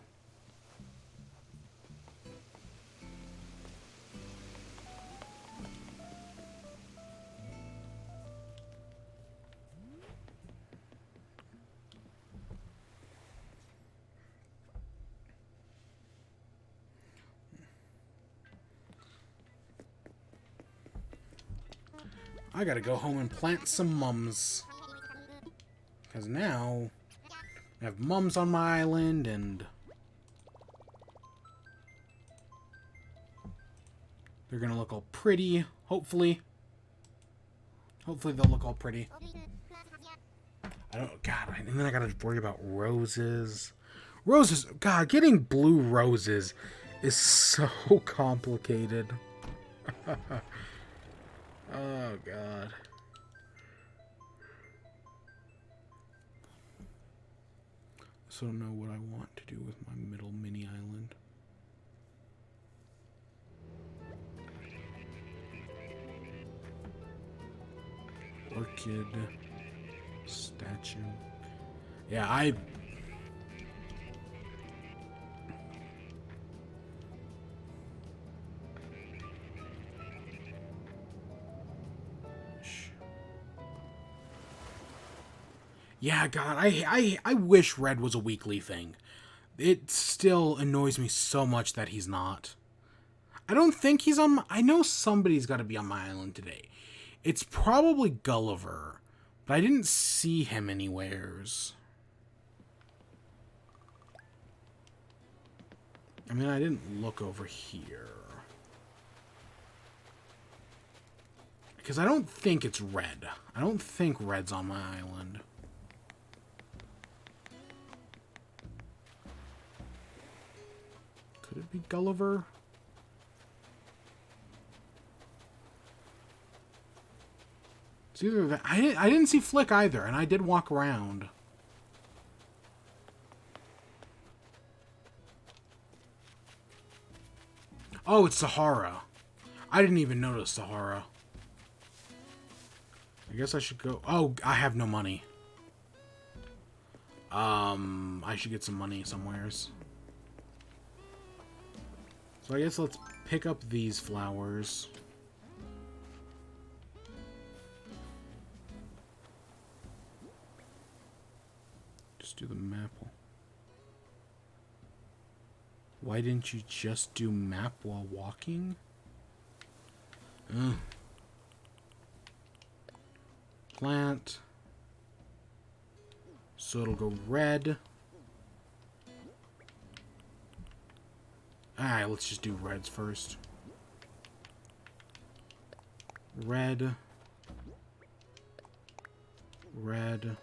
Speaker 1: I gotta go home and plant some mums. Because now I have mums on my island, and they're gonna look all pretty, hopefully. Hopefully they'll look all pretty. I don't, God, and then I gotta worry about roses. Roses, God, getting blue roses is so complicated. Oh, God. So I don't know what I want to do with my middle mini island. Orchid statue. Yeah, yeah, God, I wish red was a weekly thing. It still annoys me so much that he's not. I don't think he's on I know somebody's got to be on my island today. It's probably Gulliver, but I didn't see him anywheres. I mean, I didn't look over here. Because I don't think it's red. I don't think red's on my island. Could it be Gulliver? It's either that. I didn't see Flick either, and I did walk around. Oh, it's Sahara. I didn't even notice Sahara. I guess I should go... Oh, I have no money. I should get some money somewheres. So I guess let's pick up these flowers. Just do the map. Why didn't you just do map while walking? Ugh. Plant. So it'll go red. Alright, let's just do reds first. Red. Red.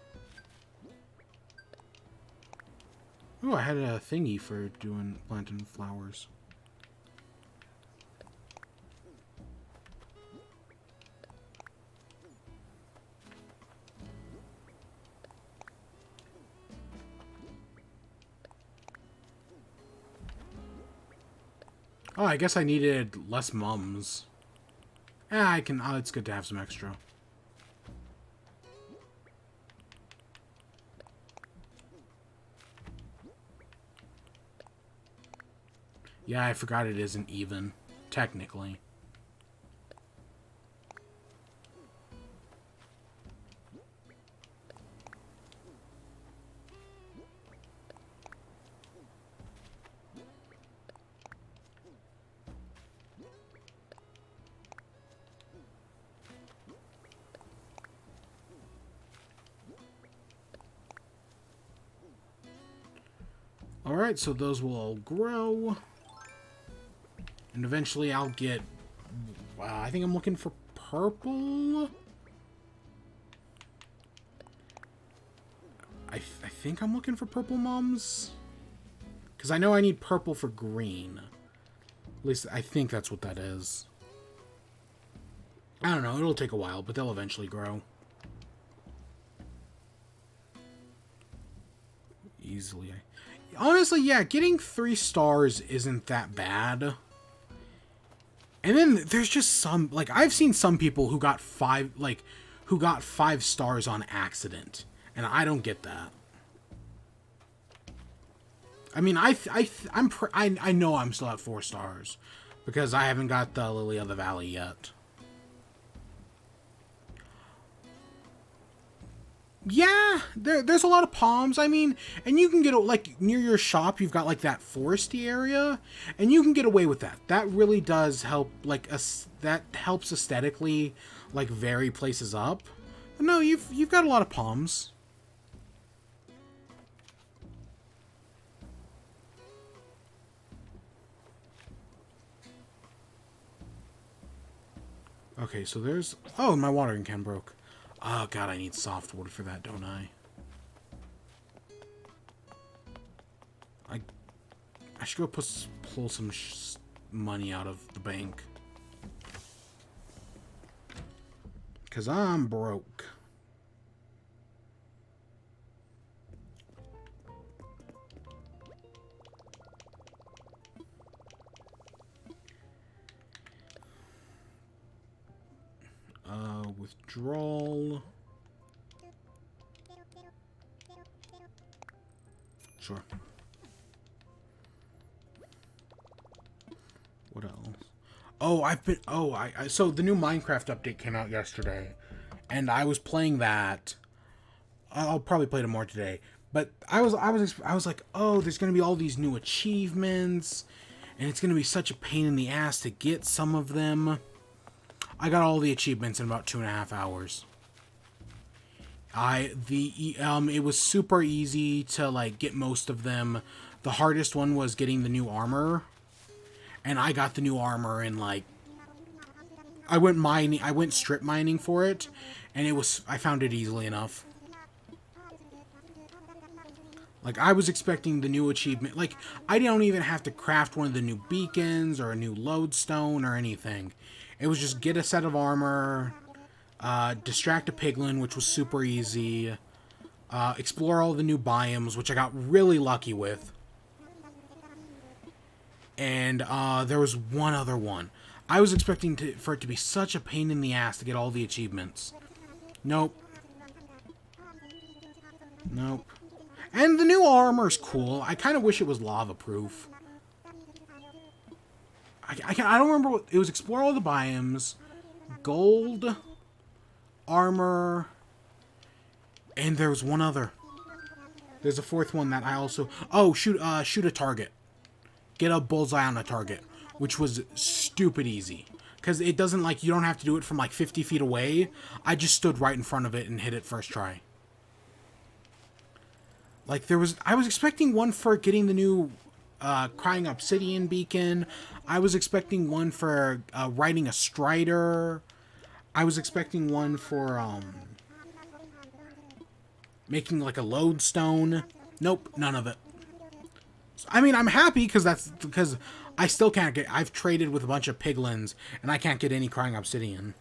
Speaker 1: Oh, I had a thingy for doing planting flowers. Oh, I guess I needed less mums. Yeah, I can. Oh, it's good to have some extra. Yeah, I forgot it isn't even, technically. Alright, so those will all grow. And eventually I'll get... I think I'm looking for purple. I think I'm looking for purple mums. Because I know I need purple for green. At least I think that's what that is. I don't know. It'll take a while, but they'll eventually grow. Easily. Honestly, yeah, getting 3 stars isn't that bad. And then there's just some, like, I've seen some people who got 5 stars on accident, and I don't get that. I mean, I know I'm still at 4 stars because I haven't got the Lily of the Valley yet. Yeah, there's a lot of palms. I mean, and you can get, like, near your shop, you've got, like, that foresty area, and you can get away with that. That really does help, like, that helps aesthetically. like vary places up. But no, you've got a lot of palms. Okay, so there's... Oh, my watering can broke. Oh, God, I need softwood for that, don't I? I should go pull some money out of the bank. Because I'm broke. Withdrawal. Sure. What else? Oh, so the new Minecraft update came out yesterday, and I was playing that. I'll probably play it more today, but I was like, oh, there's gonna be all these new achievements, and it's gonna be such a pain in the ass to get some of them. I got all the achievements in about 2.5 hours. It was super easy to like get most of them. The hardest one was getting the new armor, and I got the new armor in like I went strip mining for it, and I found it easily enough. Like, I was expecting the new achievement. Like, I don't even have to craft one of the new beacons or a new lodestone or anything. It was just get a set of armor, distract a piglin, which was super easy, explore all the new biomes, which I got really lucky with. And there was one other one. I was expecting for it to be such a pain in the ass to get all the achievements. Nope. Nope. And the new armor's cool. I kind of wish it was lava-proof. I don't remember what... It was explore all the biomes, gold, armor, and there was one other. There's a fourth one that I also... Oh, shoot a target. Get a bullseye on a target, which was stupid easy. Because it doesn't, like, you don't have to do it from, like, 50 feet away. I just stood right in front of it and hit it first try. Like, I was expecting one for getting the new Crying Obsidian beacon. I was expecting one for riding a Strider. I was expecting one for making, like, a lodestone. Nope, none of it. So, I mean, I'm happy because I still can't get... I've traded with a bunch of piglins, and I can't get any Crying Obsidian.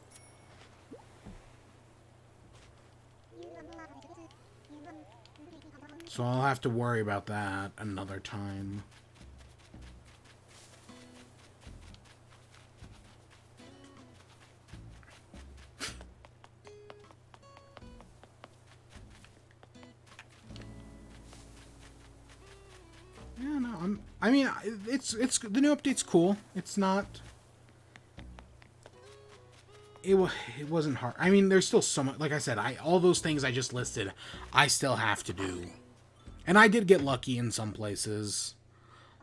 Speaker 1: So I'll have to worry about that another time. Yeah, no, I mean, it's the new update's cool. It's not... It wasn't hard. I mean, there's still so much... Like I said, all those things I just listed, I still have to do. And I did get lucky in some places.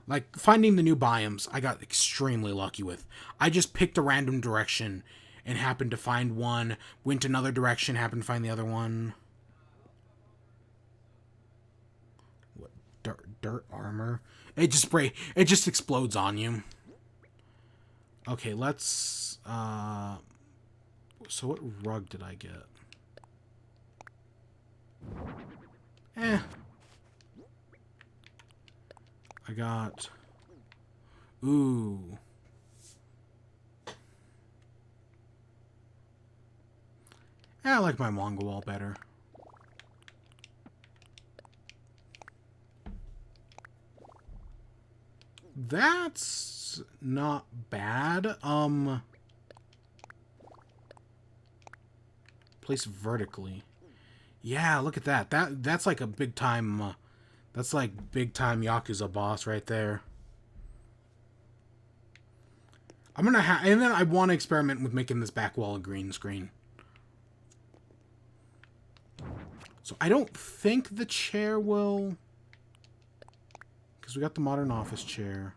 Speaker 1: Like, finding the new biomes, I got extremely lucky with. I just picked a random direction and happened to find one. Went another direction, happened to find the other one. What? Dirt armor? It just explodes on you. Okay, let's... So what rug did I get? I got... Ooh. I like my Mongol wall better. That's not bad. Place vertically. Yeah, look at that. That's like a big time... That's like big-time Yakuza boss right there. I'm gonna and then I want to experiment with making this back wall a green screen. So I don't think the chair will... Because we got the modern office chair.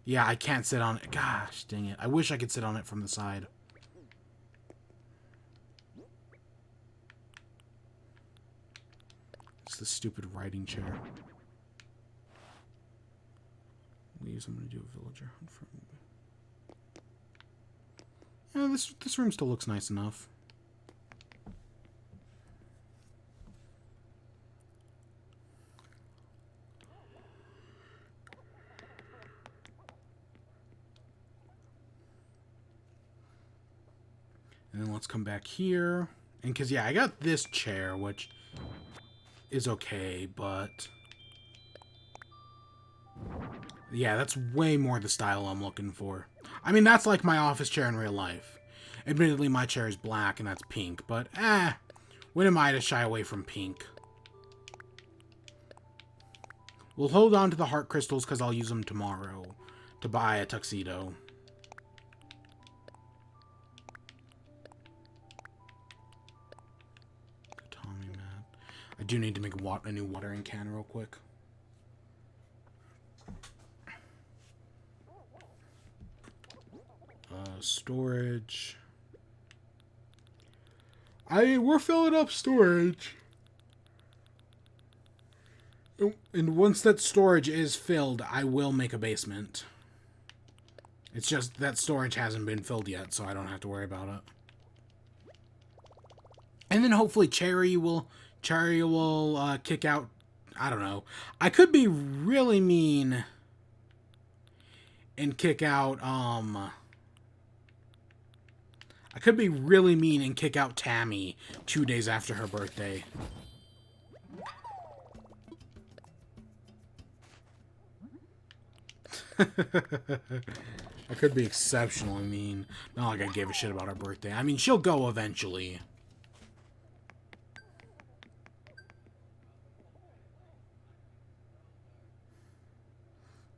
Speaker 1: Yeah, I can't sit on it. Gosh, dang it. I wish I could sit on it from the side. It's the stupid writing chair. Leaves. I'm going to do a villager hunt for him. Yeah, this room still looks nice enough. And then let's come back here. And because, yeah, I got this chair, which is okay, but... yeah, that's way more the style I'm looking for. I mean, that's like my office chair in real life. Admittedly, my chair is black and that's pink, but when am I to shy away from pink? We'll hold on to the heart crystals because I'll use them tomorrow to buy a tuxedo. Tommy mat. I do need to make a new watering can real quick. Storage. We're filling up storage. And once that storage is filled, I will make a basement. It's just that storage hasn't been filled yet, so I don't have to worry about it. And then hopefully Cherry will kick out. I don't know. I could be really mean and kick out I could be really mean and kick out Tammy 2 days after her birthday. I could be exceptionally mean. Not like I gave a shit about her birthday. I mean, she'll go eventually.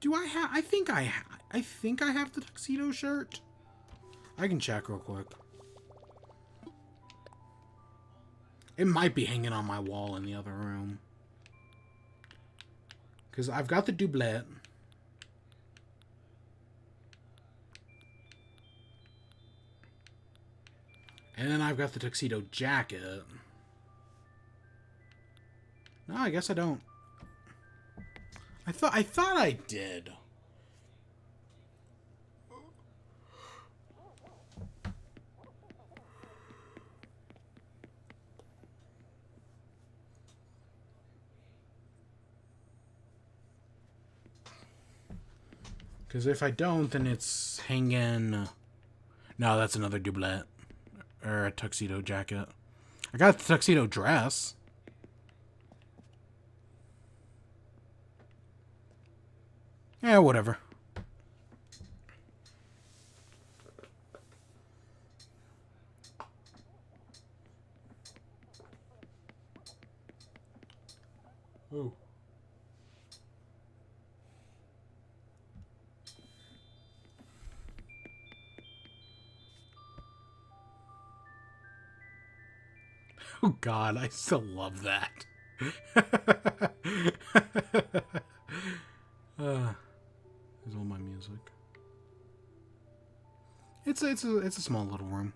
Speaker 1: Do I have... I think I have the tuxedo shirt. I can check real quick. It might be hanging on my wall in the other room. Because I've got the doublet. And then I've got the tuxedo jacket. No, I guess I don't. I thought I did. Because if I don't, then it's hanging... No, that's another doublet. Or a tuxedo jacket. I got the tuxedo dress. Yeah, whatever. Ooh. Oh God, I still love that. There's all my music. It's a small little room.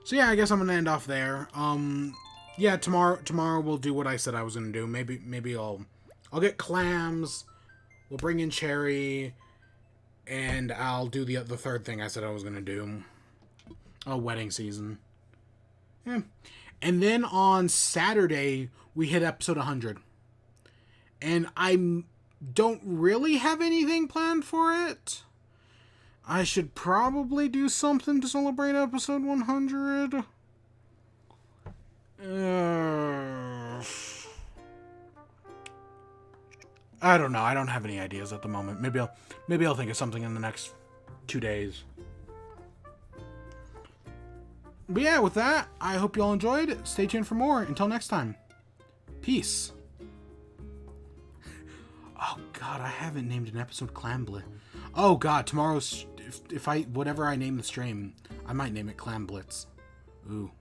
Speaker 1: So yeah, I guess I'm gonna end off there. Yeah, tomorrow we'll do what I said I was gonna do. Maybe I'll get clams. We'll bring in Cherry, and I'll do the third thing I said I was gonna do. Wedding season. Yeah. And then on Saturday, we hit episode 100. And I don't really have anything planned for it. I should probably do something to celebrate episode 100. I don't know. I don't have any ideas at the moment. Maybe I'll think of something in the next 2 days. But yeah, with that, I hope you all enjoyed. Stay tuned for more. Until next time. Peace. Oh God, I haven't named an episode Clamblet. Oh God, tomorrow's if I whatever I name the stream, I might name it Clamblitz. Ooh.